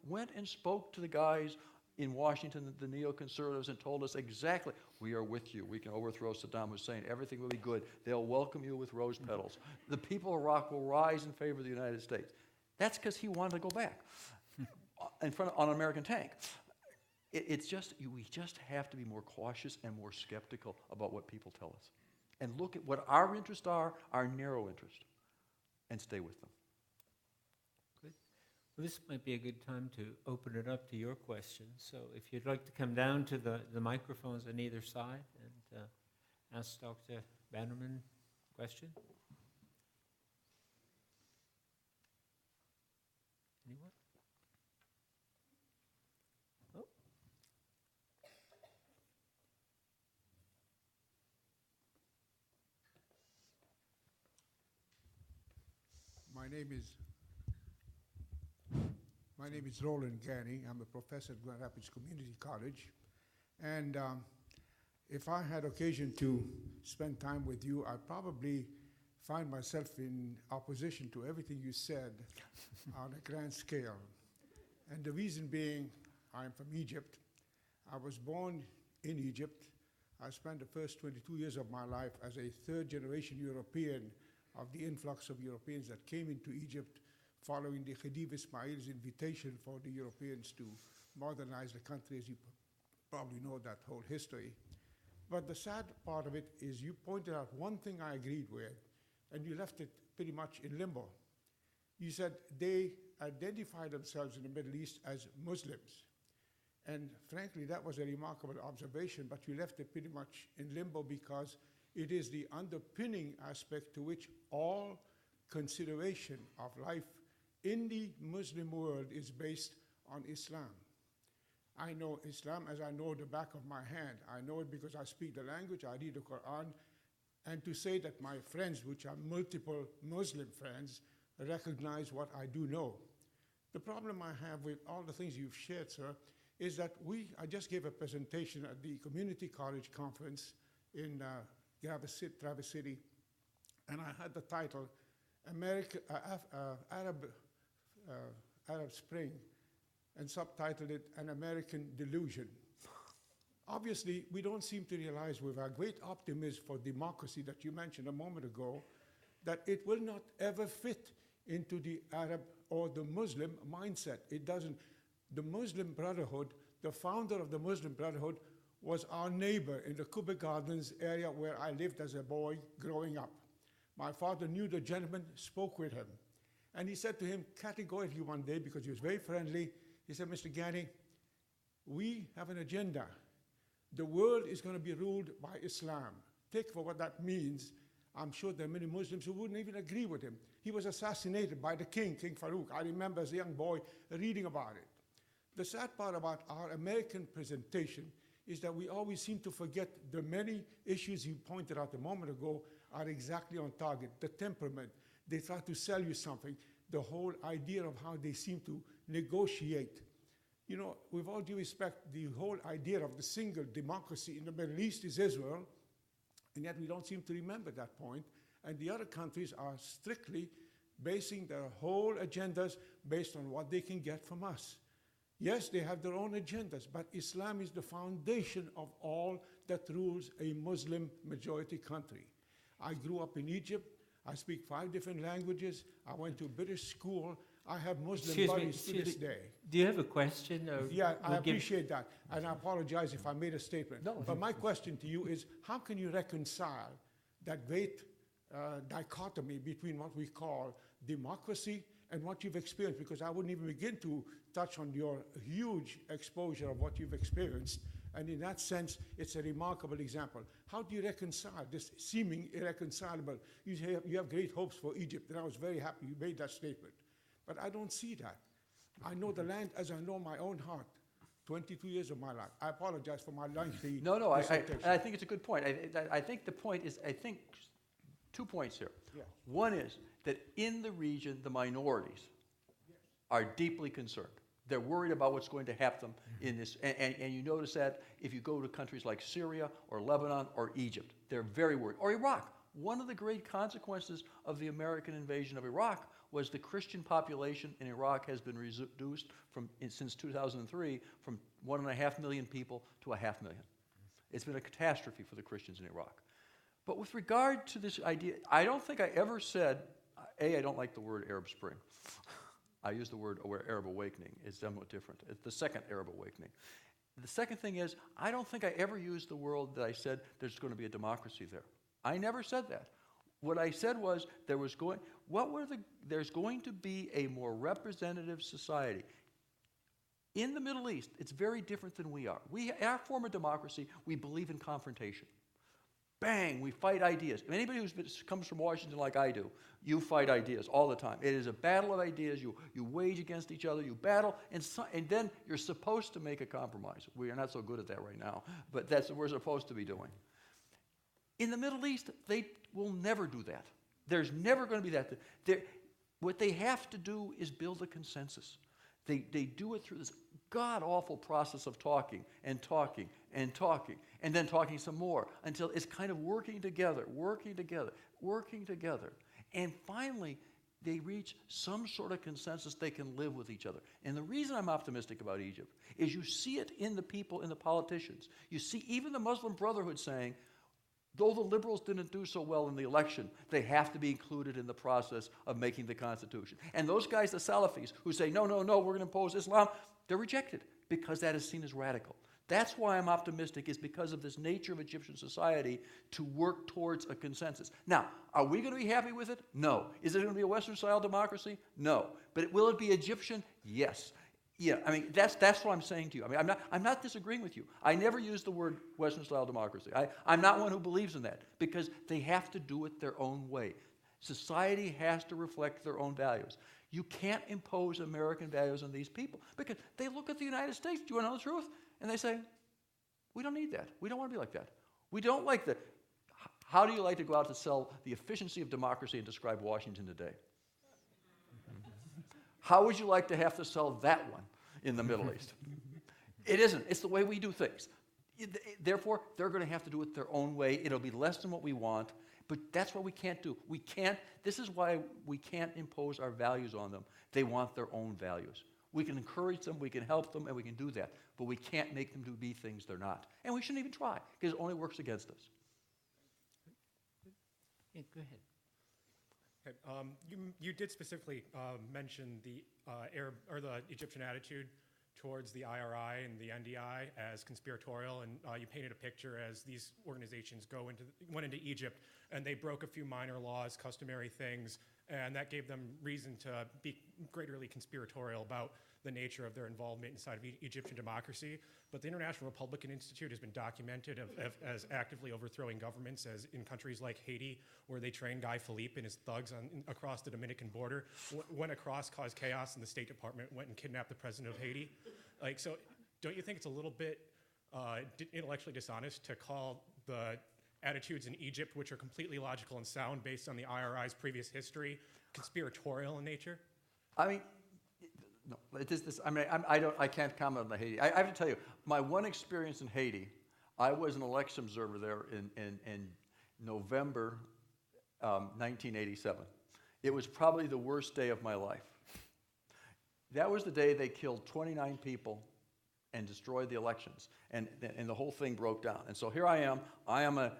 went and spoke to the guys in Washington, the neoconservatives, and told us exactly, we are with you. We can overthrow Saddam Hussein. Everything will be good. They'll welcome you with rose petals. The people of Iraq will rise in favor of the United States. That's because he wanted to go back on an American tank. We just have to be more cautious and more skeptical about what people tell us. And look at what our interests are, our narrow interest, and stay with them. Good. Well, this might be a good time to open it up to your questions. So if you'd like to come down to the microphones on either side and ask Dr. Bannerman a question. Anyone? Oh. My name is Roland Ganney. I'm a professor at Grand Rapids Community College. And if I had occasion to spend time with you, I'd probably find myself in opposition to everything you said on a grand scale. And the reason being, I'm from Egypt. I was born in Egypt. I spent the first 22 years of my life as a third-generation European of the influx of Europeans that came into Egypt following the Khedive Ismail's invitation for the Europeans to modernize the country, as you probably know that whole history. But the sad part of it is you pointed out one thing I agreed with, and you left it pretty much in limbo. You said they identify themselves in the Middle East as Muslims. And frankly, that was a remarkable observation, but you left it pretty much in limbo because It is the underpinning aspect to which all consideration of life in the Muslim world is based on Islam. I know Islam as I know the back of my hand. I know it because I speak the language, I read the Quran, and to say that my friends, which are multiple Muslim friends, recognize what I do know. The problem I have with all the things you've shared, sir, is that I just gave a presentation at the Community College Conference in Traverse City, and I had the title, Arab Spring, and subtitled it, An American Delusion. Obviously, we don't seem to realize with our great optimism for democracy that you mentioned a moment ago, that it will not ever fit into the Arab or the Muslim mindset. It doesn't. The Muslim Brotherhood, the founder of the Muslim Brotherhood, was our neighbor in the Kuba Gardens area where I lived as a boy growing up. My father knew the gentleman, spoke with him. And he said to him categorically one day, because he was very friendly, he said, Mr. Ghani, we have an agenda. The world is going to be ruled by Islam. Take for what that means. I'm sure there are many Muslims who wouldn't even agree with him. He was assassinated by the king, King Farouk. I remember as a young boy reading about it. The sad part about our American presentation is that we always seem to forget the many issues you pointed out a moment ago are exactly on target. The temperament, they try to sell you something, the whole idea of how they seem to negotiate. You know, with all due respect, the whole idea of the single democracy in the Middle East is Israel, and yet we don't seem to remember that point. And the other countries are strictly basing their whole agendas based on what they can get from us. Yes, they have their own agendas, but Islam is the foundation of all that rules a Muslim majority country. I grew up in Egypt. I speak 5 different languages. I went to a British school. I have Muslim buddies to this day. Do you have a question? Or Yeah, I we'll give- appreciate that. And I apologize if I made a statement. No. But my question to you is, how can you reconcile that great dichotomy between what we call democracy and what you've experienced? Because I wouldn't even begin to touch on your huge exposure of what you've experienced. And in that sense, it's a remarkable example. How do you reconcile this seeming irreconcilable? You have great hopes for Egypt, and I was very happy you made that statement. But I don't see that. I know the land as I know my own heart. 22 years of my life. I apologize for my lengthy No, I dissertation. think it's a good point. I think the point is, 2 points here. Yeah. One is that in the region, the minorities are deeply concerned. They're worried about what's going to happen in this. And you notice that if you go to countries like Syria or Lebanon or Egypt, they're very worried. Or Iraq. One of the great consequences of the American invasion of Iraq was the Christian population in Iraq has been reduced since 2003 from 1.5 million people to 500,000. It's been a catastrophe for the Christians in Iraq. But with regard to this idea, I don't think I ever said, I don't like the word Arab Spring. I use the word Arab Awakening. It's somewhat different. It's the second Arab Awakening. The second thing is, I don't think I ever used the word that I said there's going to be a democracy there. I never said that. What I said was there's going to be a more representative society. In the Middle East, it's very different than we are. In our form of democracy, we believe in confrontation. Bang, we fight ideas. If anybody who comes from Washington like I do, you fight ideas all the time. It is a battle of ideas. You wage against each other, you battle, and then you're supposed to make a compromise. We are not so good at that right now, but that's what we're supposed to be doing. In the Middle East, they will never do that. There's never going to be that. What they have to do is build a consensus. They do it through this god-awful process of talking and talking and talking, and then talking some more until it's kind of working together. And finally, they reach some sort of consensus they can live with each other. And the reason I'm optimistic about Egypt is you see it in the people, in the politicians. You see even the Muslim Brotherhood saying, though the liberals didn't do so well in the election, they have to be included in the process of making the Constitution. And those guys, the Salafis, who say, no, we're going to impose Islam, they're rejected because that is seen as radical. That's why I'm optimistic, is because of this nature of Egyptian society to work towards a consensus. Now, are we going to be happy with it? No. Is it going to be a Western-style democracy? No. But will it be Egyptian? Yes. Yeah, I mean, that's what I'm saying to you. I mean, I'm not disagreeing with you. I never use the word Western-style democracy. I'm not one who believes in that, because they have to do it their own way. Society has to reflect their own values. You can't impose American values on these people, because they look at the United States, do you want to know the truth? And they say, we don't need that. We don't want to be like that. We don't like that. How do you like to go out to sell the efficiency of democracy and describe Washington today? How would you like to have to sell that one in the Middle East? It isn't. It's the way we do things. Therefore, they're going to have to do it their own way. It'll be less than what we want, but that's what we can't do. We can't. This is why we can't impose our values on them. They want their own values. We can encourage them, we can help them, and we can do that, but we can't make them to be things they're not. And we shouldn't even try, because it only works against us. Yeah, go ahead. Okay, you did specifically mention the Arab or the Egyptian attitude towards the IRI and the NDI as conspiratorial, and you painted a picture as these organizations went into Egypt and they broke a few minor laws, customary things, and that gave them reason to be greatly conspiratorial about the nature of their involvement inside of Egyptian democracy. But the International Republican Institute has been documented as actively overthrowing governments, as in countries like Haiti, where they trained Guy Philippe and his thugs across the Dominican border, went across, caused chaos, and the State Department went and kidnapped the president of Haiti. Like, so don't you think it's a little bit intellectually dishonest to call the attitudes in Egypt, which are completely logical and sound based on the IRI's previous history, conspiratorial in nature? I mean, no, I can't comment on the Haiti. I have to tell you, my one experience in Haiti, I was an election observer there in November 1987. It was probably the worst day of my life. That was the day they killed 29 people and destroyed the elections, and the whole thing broke down. And so here I am. I'm a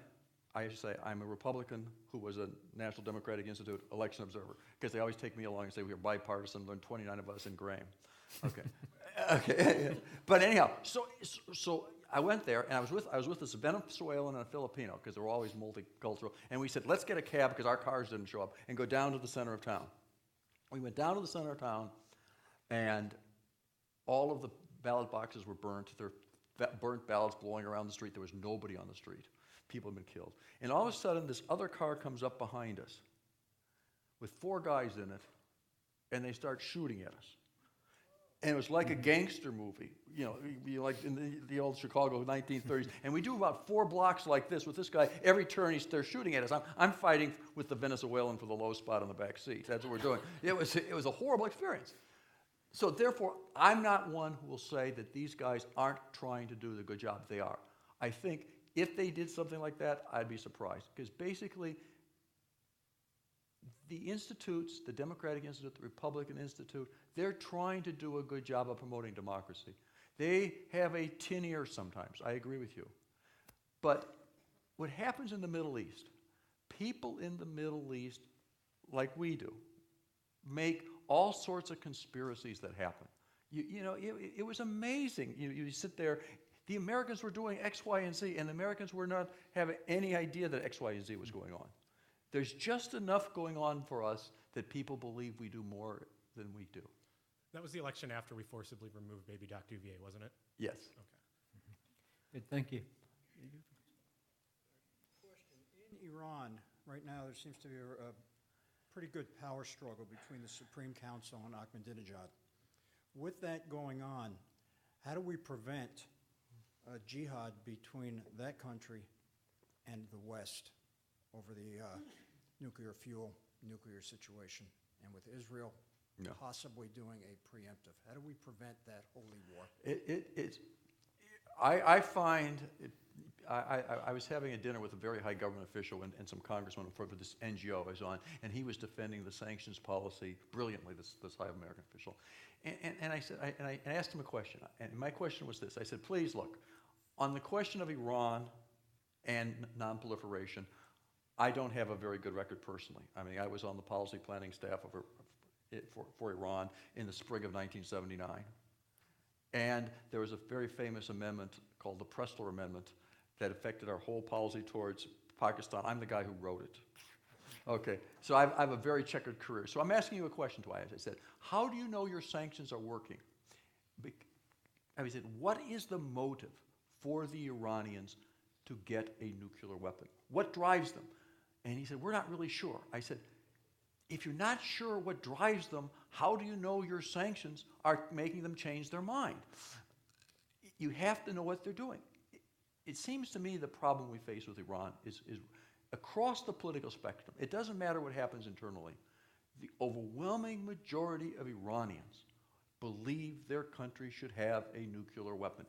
Republican who was a National Democratic Institute election observer, because they always take me along and say we're bipartisan. There's 29 of us in Graham. Okay, okay. But anyhow, so I went there, and I was with this Venezuelan and a Filipino, because they were always multicultural. And we said, let's get a cab, because our cars didn't show up, and go down to the center of town. We went down to the center of town, and all of the ballot boxes were burnt. There were burnt ballots blowing around the street. There was nobody on the street. People had been killed. And all of a sudden, this other car comes up behind us with 4 guys in it, and they start shooting at us. And it was like a gangster movie, like in the old Chicago 1930s. And we do about 4 blocks like this with this guy. Every turn, they're shooting at us. I'm fighting with the Venezuelan for the low spot on the back seat. That's what we're doing. It was a horrible experience. So therefore, I'm not one who will say that these guys aren't trying to do the good job. They are. I think if they did something like that, I'd be surprised. Because basically, the institutes, the Democratic Institute, the Republican Institute, they're trying to do a good job of promoting democracy. They have a tin ear sometimes. I agree with you. But what happens in the Middle East, people in the Middle East, like we do, make all sorts of conspiracies that happen. It was amazing. You sit there. The Americans were doing X, Y, and Z, and the Americans were not having any idea that X, Y, and Z was going on. There's just enough going on for us that people believe we do more than we do. That was the election after we forcibly removed Baby Doc Duvier, wasn't it? Yes. Okay. Good, thank you. Question. In Iran, right now, there seems to be a pretty good power struggle between the Supreme Council and Ahmadinejad. With that going on, how do we prevent a jihad between that country and the West over the nuclear situation, and with Israel possibly doing a preemptive? How do we prevent that holy war? I was having a dinner with a very high government official and some congressmen for this NGO I was on, and he was defending the sanctions policy brilliantly, this high American official. And I asked him a question, and my question was this. I said, please look, on the question of Iran and nonproliferation, I don't have a very good record personally. I mean, I was on the policy planning staff for Iran in the spring of 1979. And there was a very famous amendment called the Pressler Amendment that affected our whole policy towards Pakistan. I'm the guy who wrote it. Okay, so I have a very checkered career. So I'm asking you a question, Dwight. I said, how do you know your sanctions are working? I said, what is the motive for the Iranians to get a nuclear weapon? What drives them? And he said, we're not really sure. I said, if you're not sure what drives them, how do you know your sanctions are making them change their mind? You have to know what they're doing. It seems to me the problem we face with Iran is across the political spectrum. It doesn't matter what happens internally. The overwhelming majority of Iranians believe their country should have a nuclear weapon.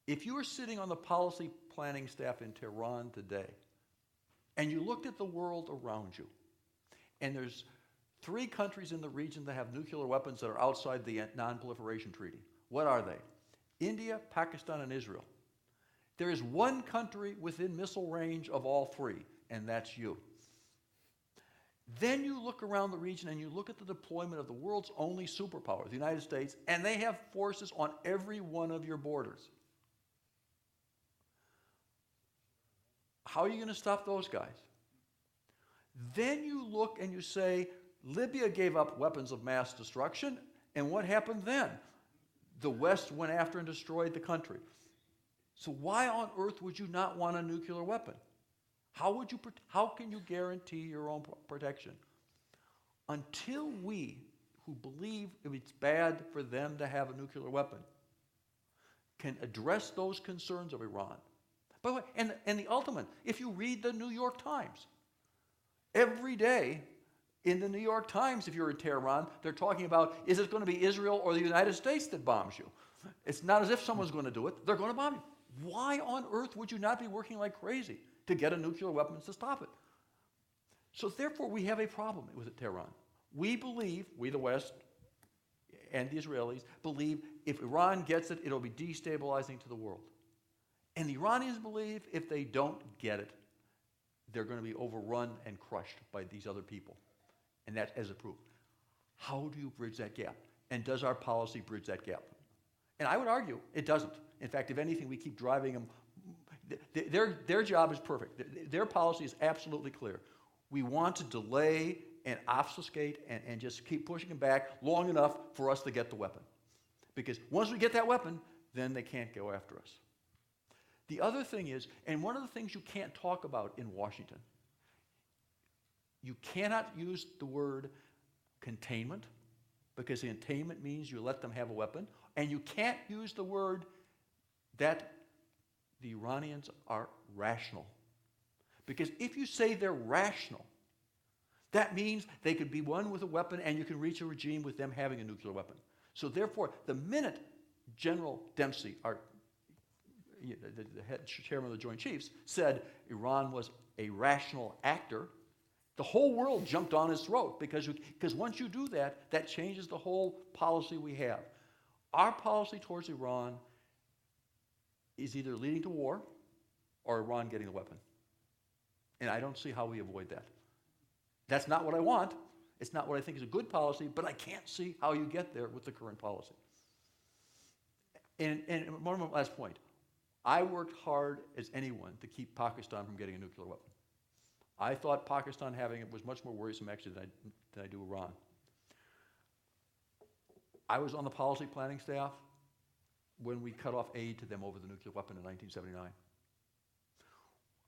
If you were sitting on the policy planning staff in Tehran today, and you looked at the world around you, and there's 3 countries in the region that have nuclear weapons that are outside the Non-Proliferation Treaty. What are they? India, Pakistan, and Israel. There is one country within missile range of all 3, and that's you. Then you look around the region and you look at the deployment of the world's only superpower, the United States, and they have forces on every one of your borders. How are you going to stop those guys? Then you look and you say, Libya gave up weapons of mass destruction, and what happened then? The West went after and destroyed the country. So why on earth would you not want a nuclear weapon? How can you guarantee your own protection? Until we, who believe it's bad for them to have a nuclear weapon, can address those concerns of Iran. By the way, and the ultimate, if you read the New York Times, every day in the New York Times, if you're in Tehran, they're talking about, is it going to be Israel or the United States that bombs you? It's not as if someone's going to do it. They're going to bomb you. Why on earth would you not be working like crazy to get a nuclear weapon to stop it? So therefore, we have a problem with Tehran. We believe, we the West and the Israelis, believe if Iran gets it, it'll be destabilizing to the world. And the Iranians believe if they don't get it, they're going to be overrun and crushed by these other people. And that as a proof. How do you bridge that gap? And does our policy bridge that gap? And I would argue it doesn't. In fact, if anything, we keep driving them. Their job is perfect. Their policy is absolutely clear. We want to delay and obfuscate and just keep pushing them back long enough for us to get the weapon. Because once we get that weapon, then they can't go after us. The other thing is, and one of the things you can't talk about in Washington, you cannot use the word containment, because containment means you let them have a weapon, and you can't use the word that the Iranians are rational. Because if you say they're rational, that means they could be one with a weapon and you can reach a regime with them having a nuclear weapon. So therefore, the minute General Dempsey, the head chairman of the Joint Chiefs, said Iran was a rational actor, the whole world jumped on his throat because once you do that, that changes the whole policy we have. Our policy towards Iran is either leading to war or Iran getting the weapon. And I don't see how we avoid that. That's not what I want. It's not what I think is a good policy, but I can't see how you get there with the current policy. And one more last point. I worked hard as anyone to keep Pakistan from getting a nuclear weapon. I thought Pakistan having it was much more worrisome actually than I do Iran. I was on the policy planning staff when we cut off aid to them over the nuclear weapon in 1979.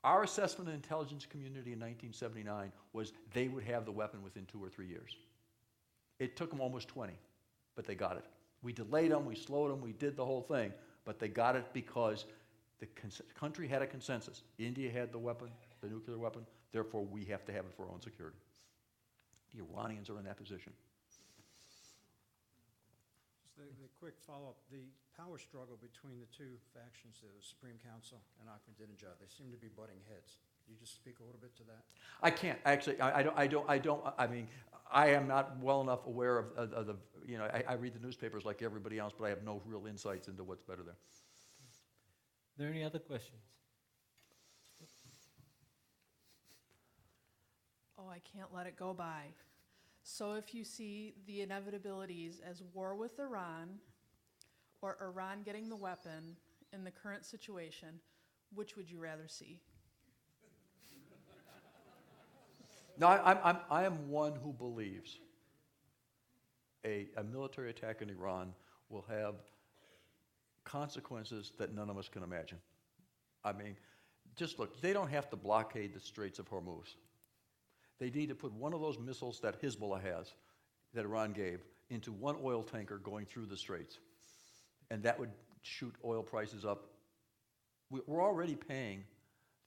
Our assessment of the intelligence community in 1979 was they would have the weapon within 2 or 3 years. It took them almost 20, but they got it. We delayed them, we slowed them, we did the whole thing, but they got it because the country had a consensus. India had the weapon, the nuclear weapon, therefore we have to have it for our own security. The Iranians are in that position. Just the quick follow-up, the power struggle between the two factions, the Supreme Council and Ahmadinejad, they seem to be butting heads. Can you just speak a little bit to that? I can't, actually, I mean, I am not well enough aware of the, you know, I read the newspapers like everybody else, but I have no real insights into what's better there. Are there any other questions? Oh, I can't let it go by. So if you see the inevitabilities as war with Iran or Iran getting the weapon in the current situation, which would you rather see? No, I am one who believes a military attack in Iran will have consequences that none of us can imagine. I mean, just look, they don't have to blockade the Straits of Hormuz. They need to put one of those missiles that Hezbollah has, that Iran gave, into one oil tanker going through the Straits. And that would shoot oil prices up. We're already paying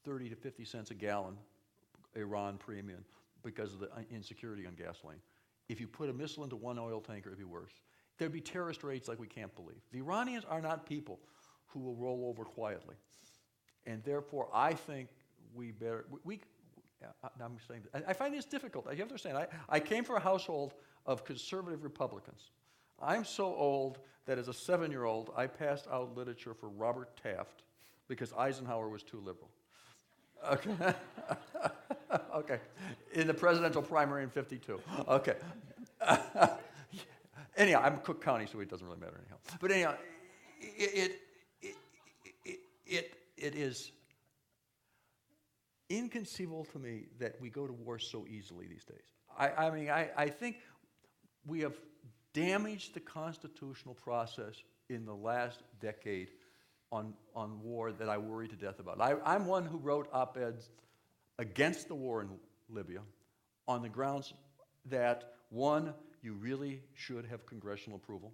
30 to 50 cents a gallon Iran premium because of the insecurity on gasoline. If you put a missile into one oil tanker, it'd be worse. There'd be terrorist raids like we can't believe. The Iranians are not people who will roll over quietly. And therefore, I think we better, I'm saying, I find this difficult. You have to understand, I came from a household of conservative Republicans. I'm so old that as a 7-year-old, I passed out literature for Robert Taft because Eisenhower was too liberal. Okay. Okay. In the presidential primary in '52. Okay. Anyhow, I'm Cook County, so it doesn't really matter anyhow. But anyhow, it is inconceivable to me that we go to war so easily these days. I mean, I think we have damaged the constitutional process in the last decade on war that I worry to death about. I'm one who wrote op-eds against the war in Libya on the grounds that, one, you really should have congressional approval.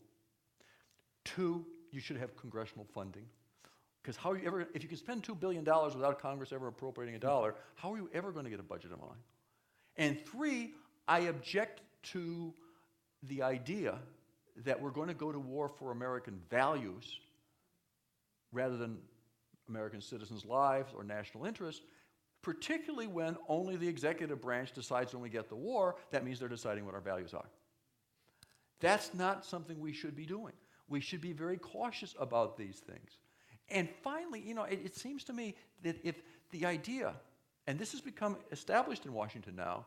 2, you should have congressional funding. Because how are you ever, if you can spend $2 billion without Congress ever appropriating a dollar, how are you ever going to get a budget in line? And 3, I object to the idea that we're going to go to war for American values rather than American citizens' lives or national interests, particularly when only the executive branch decides when we get the war. That means they're deciding what our values are. That's not something we should be doing. We should be very cautious about these things. And finally, you know, it seems to me that if the idea, and this has become established in Washington now,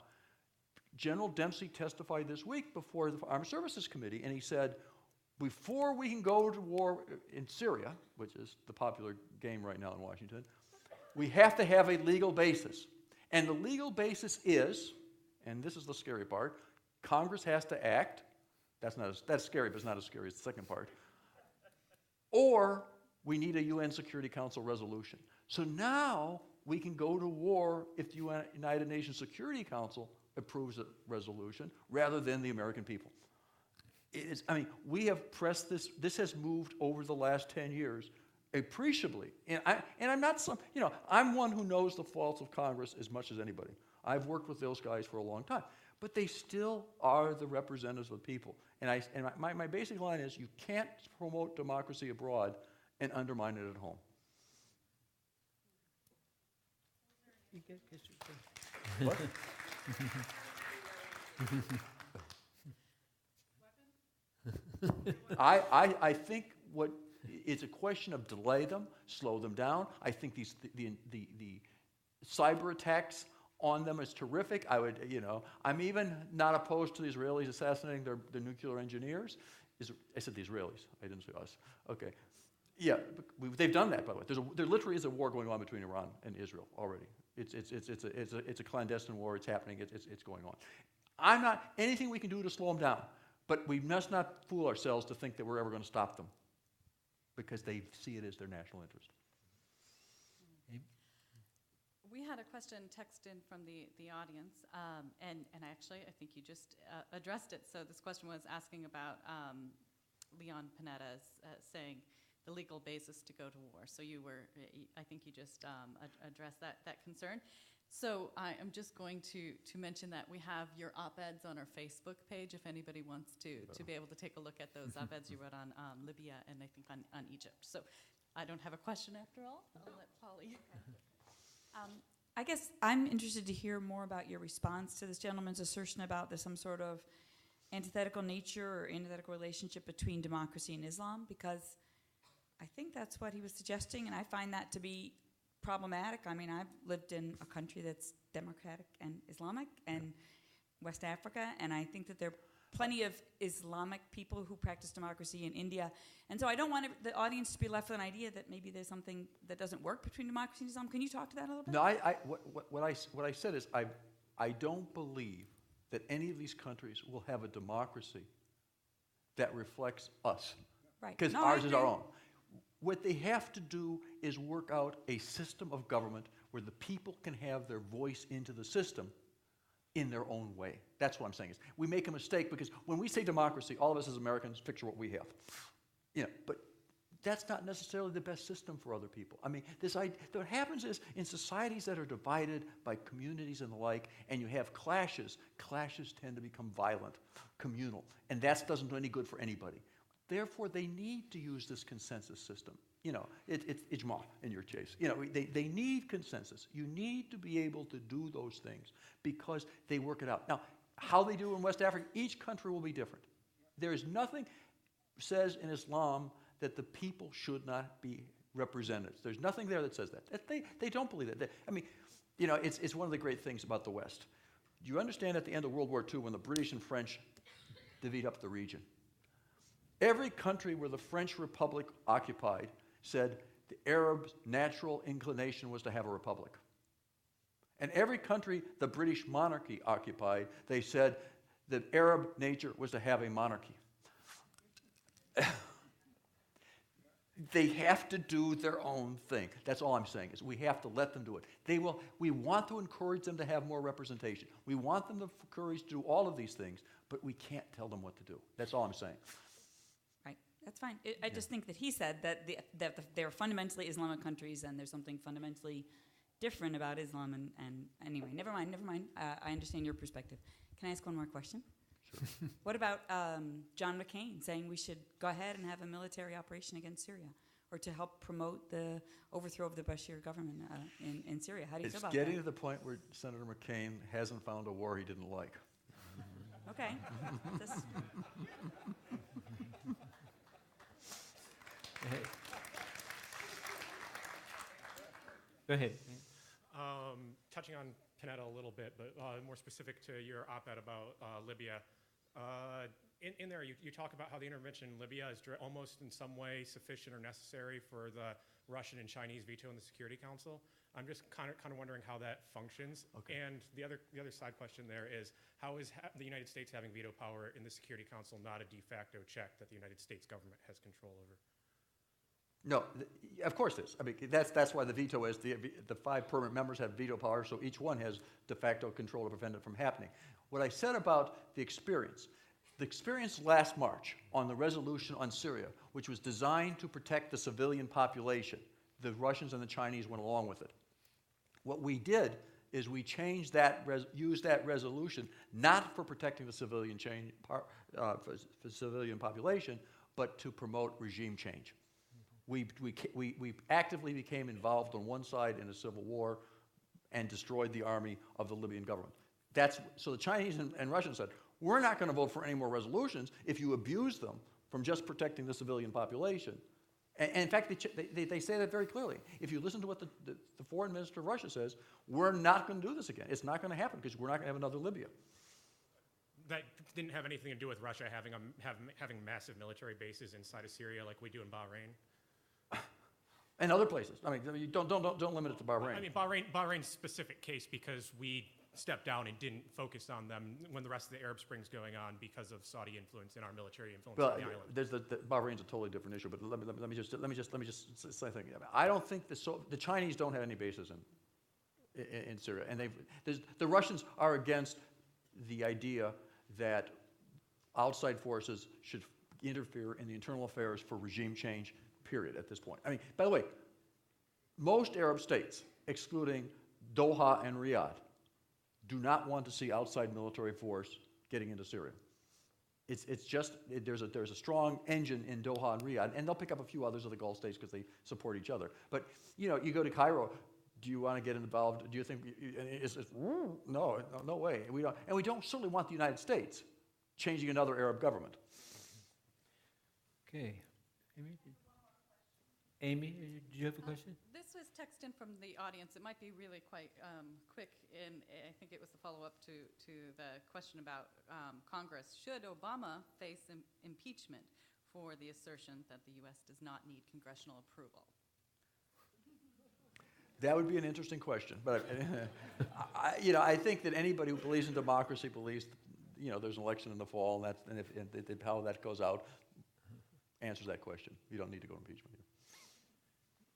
General Dempsey testified this week before the Armed Services Committee, and he said, before we can go to war in Syria, which is the popular game right now in Washington, we have to have a legal basis. And the legal basis is, and this is the scary part, Congress has to act. That's scary, but it's not as scary as the second part. Or we need a UN Security Council resolution. So now we can go to war if the United Nations Security Council approves a resolution rather than the American people. I mean, we have pressed this. This has moved over the last 10 years appreciably. And I'm not some, you know, I'm one who knows the faults of Congress as much as anybody. I've worked with those guys for a long time. But they still are the representatives of the people. And my basic line is you can't promote democracy abroad and undermine it at home. What? I think what it's a question of delay them, slow them down. I think the cyber attacks on them is terrific. I'm even not opposed to the Israelis assassinating their nuclear engineers. I said the Israelis. I didn't say us. Okay. Yeah, they've done that, by the way. There literally is a war going on between Iran and Israel already. It's a clandestine war. It's happening. It's going on. Anything we can do to slow them down, but we must not fool ourselves to think that we're ever going to stop them, because they see it as their national interest. We had a question text in from the audience, and actually I think you just addressed it. So this question was asking about Leon Panetta saying the legal basis to go to war. So I think you just addressed that concern. So I am just going to mention that we have your op-eds on our Facebook page if anybody wants to be able to take a look at those op-eds you wrote on Libya and I think on Egypt. So I don't have a question after all. I'll let Polly. I guess I'm interested to hear more about your response to this gentleman's assertion about there's some sort of antithetical nature or antithetical relationship between democracy and Islam, because I think that's what he was suggesting, and I find that to be problematic. I mean, I've lived in a country that's democratic and Islamic and West Africa, and I think that there are plenty of Islamic people who practice democracy in India. And so I don't want the audience to be left with an idea that maybe there's something that doesn't work between democracy and Islam. Can you talk to that a little bit? No, what I said is I don't believe that any of these countries will have a democracy that reflects us. Right. Because No, I ours is our agree. own. What they have to do is work out a system of government where the people can have their voice into the system in their own way. That's what I'm saying. Is we make a mistake because when we say democracy, all of us as Americans picture what we have. But that's not necessarily the best system for other people. I mean, what happens is in societies that are divided by communities and the like, and you have clashes tend to become violent, communal, and that doesn't do any good for anybody. Therefore, they need to use this consensus system. It's ijma in your case. They need consensus. You need to be able to do those things because they work it out. Now, how they do in West Africa, each country will be different. There is nothing says in Islam that the people should not be represented. There's nothing there that says that. They don't believe that. It's one of the great things about the West. Do you understand at the end of World War II when the British and French divvied up the region? Every country where the French Republic occupied said the Arabs' natural inclination was to have a republic. And every country the British monarchy occupied, they said the Arab nature was to have a monarchy. They have to do their own thing. That's all I'm saying, is we have to let them do it. We want to encourage them to have more representation. We want them to encourage to do all of these things, but we can't tell them what to do. That's all I'm saying. Right. That's fine. I just think that he said that they're fundamentally Islamic countries and there's something fundamentally different about Islam. And anyway, never mind. I understand your perspective. Can I ask one more question? Sure. What about John McCain saying we should go ahead and have a military operation against Syria or to help promote the overthrow of the Bashir government in Syria? How do you feel about It's getting that? to the point where Senator McCain hasn't found a war he didn't like. Okay. Just- Go ahead. Touching on Panetta a little bit, but more specific to your op-ed about Libya. In there, you talk about how the intervention in Libya is almost in some way sufficient or necessary for the Russian and Chinese veto in the Security Council. I'm just kind of wondering how that functions. Okay. And the other side question there is, how is the United States having veto power in the Security Council not a de facto check that the United States government has control over? No, of course it is. I mean, that's why the veto is, the 5 permanent members have veto power, so each one has de facto control to prevent it from happening. What I said about the experience last March on the resolution on Syria, which was designed to protect the civilian population, the Russians and the Chinese went along with it. What we did is we changed used that resolution not for protecting the civilian civilian population, but to promote regime change. We actively became involved on one side in a civil war and destroyed the army of the Libyan government. So the Chinese and Russians said, we're not going to vote for any more resolutions if you abuse them from just protecting the civilian population. And in fact, they say that very clearly. If you listen to what the foreign minister of Russia says, we're not going to do this again. It's not going to happen because we're not going to have another Libya. That didn't have anything to do with Russia having massive military bases inside of Syria like we do in Bahrain. And other places. I mean, you don't limit it to Bahrain. I mean, Bahrain's specific case because we stepped down and didn't focus on them when the rest of the Arab Spring's going on because of Saudi influence and our military influence Well, on the island. there's Bahrain's a totally different issue, but let me just say something. I don't think the Chinese don't have any bases in Syria, and the Russians are against the idea that outside forces should interfere in the internal affairs for regime change. Period. At this point. I mean, by the way, most Arab states, excluding Doha and Riyadh, do not want to see outside military force getting into Syria. It's just there's a strong engine in Doha and Riyadh, and they'll pick up a few others of the Gulf states because they support each other. But you go to Cairo. Do you want to get involved? Do you think no way? We don't certainly want the United States changing another Arab government. Okay. Amy, did you have a question? This was text in from the audience. It might be really quite quick, and I think it was a follow-up to the question about Congress. Should Obama face impeachment for the assertion that the U.S. does not need congressional approval? That would be an interesting question, but I think that anybody who believes in democracy believes, there's an election in the fall, and how that goes out. answers that question. You don't need to go to impeachment here.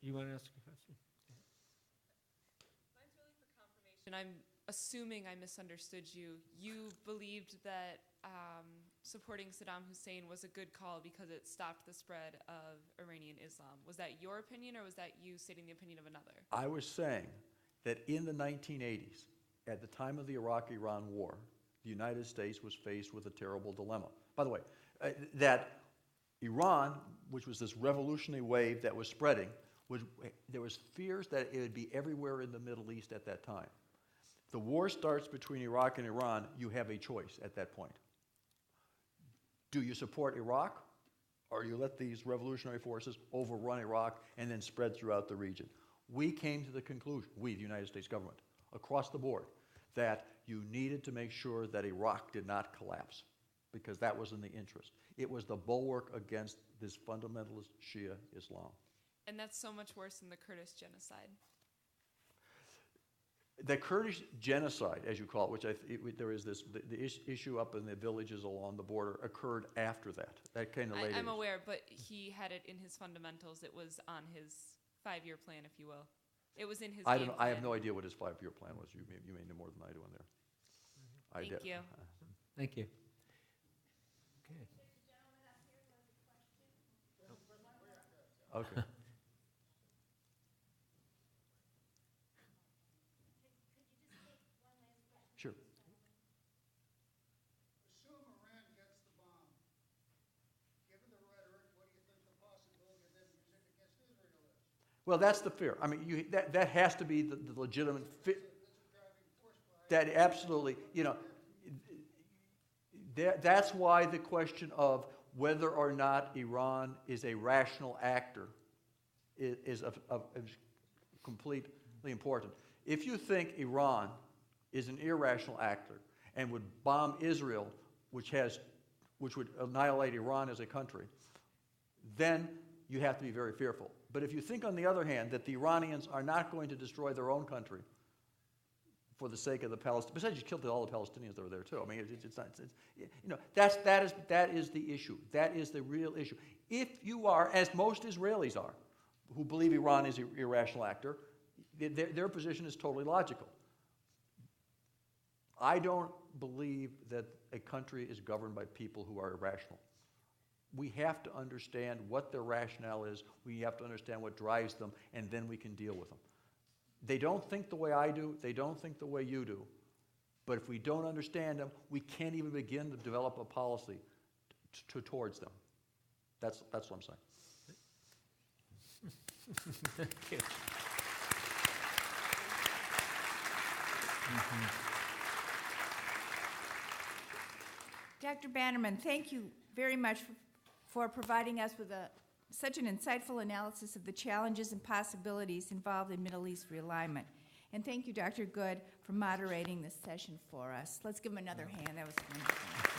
You want to ask a question? Mine's really for confirmation. I'm assuming I misunderstood you. You believed that supporting Saddam Hussein was a good call because it stopped the spread of Iranian Islam. Was that your opinion, or was that you stating the opinion of another? I was saying that in the 1980s, at the time of the Iraq-Iran war, the United States was faced with a terrible dilemma. By the way, that Iran, which was this revolutionary wave that was spreading, there was fears that it would be everywhere in the Middle East at that time. The war starts between Iraq and Iran. You have a choice at that point. Do you support Iraq, or you let these revolutionary forces overrun Iraq and then spread throughout the region? We came to the conclusion, we, the United States government, across the board, that you needed to make sure that Iraq did not collapse, because that was in the interest. It was the bulwark against this fundamentalist Shia Islam. And that's so much worse than the Kurdish genocide. The Kurdish genocide, as you call it, which there is this, the issue up in the villages along the border, occurred after that. That kind of later. I'm aware, but he had it in his fundamentals. It was on his 5-year plan, if you will. It was in his I game don't. I have plan. no idea what his 5-year plan was. You may know more than I do in there. Thank you. Thank you. Okay. Okay. Sure. Assume Iran gets the bomb. Given the rhetoric, what do you think the possibility of them using it against Israel is? Well, that's the fear. I mean, that has to be the legitimate fear. That's a driving force behind That absolutely, that's why the question of whether or not Iran is a rational actor is completely important. If you think Iran is an irrational actor and would bomb Israel, which would annihilate Iran as a country, then you have to be very fearful. But if you think, on the other hand, that the Iranians are not going to destroy their own country for the sake of the Palestinians, besides you killed all the Palestinians that were there too. I mean, it's not. That is the issue. That is the real issue. If you are, as most Israelis are, who believe Iran is an irrational actor, their position is totally logical. I don't believe that a country is governed by people who are irrational. We have to understand what their rationale is. We have to understand what drives them, and then we can deal with them. They don't think the way I do. They don't think the way you do. But if we don't understand them, we can't even begin to develop a policy towards them. That's what I'm saying. Thank you. Dr. Bannerman, thank you very much for providing us with such an insightful analysis of the challenges and possibilities involved in Middle East realignment. And thank you, Dr. Good, for moderating this session for us. Let's give him another hand. That was wonderful.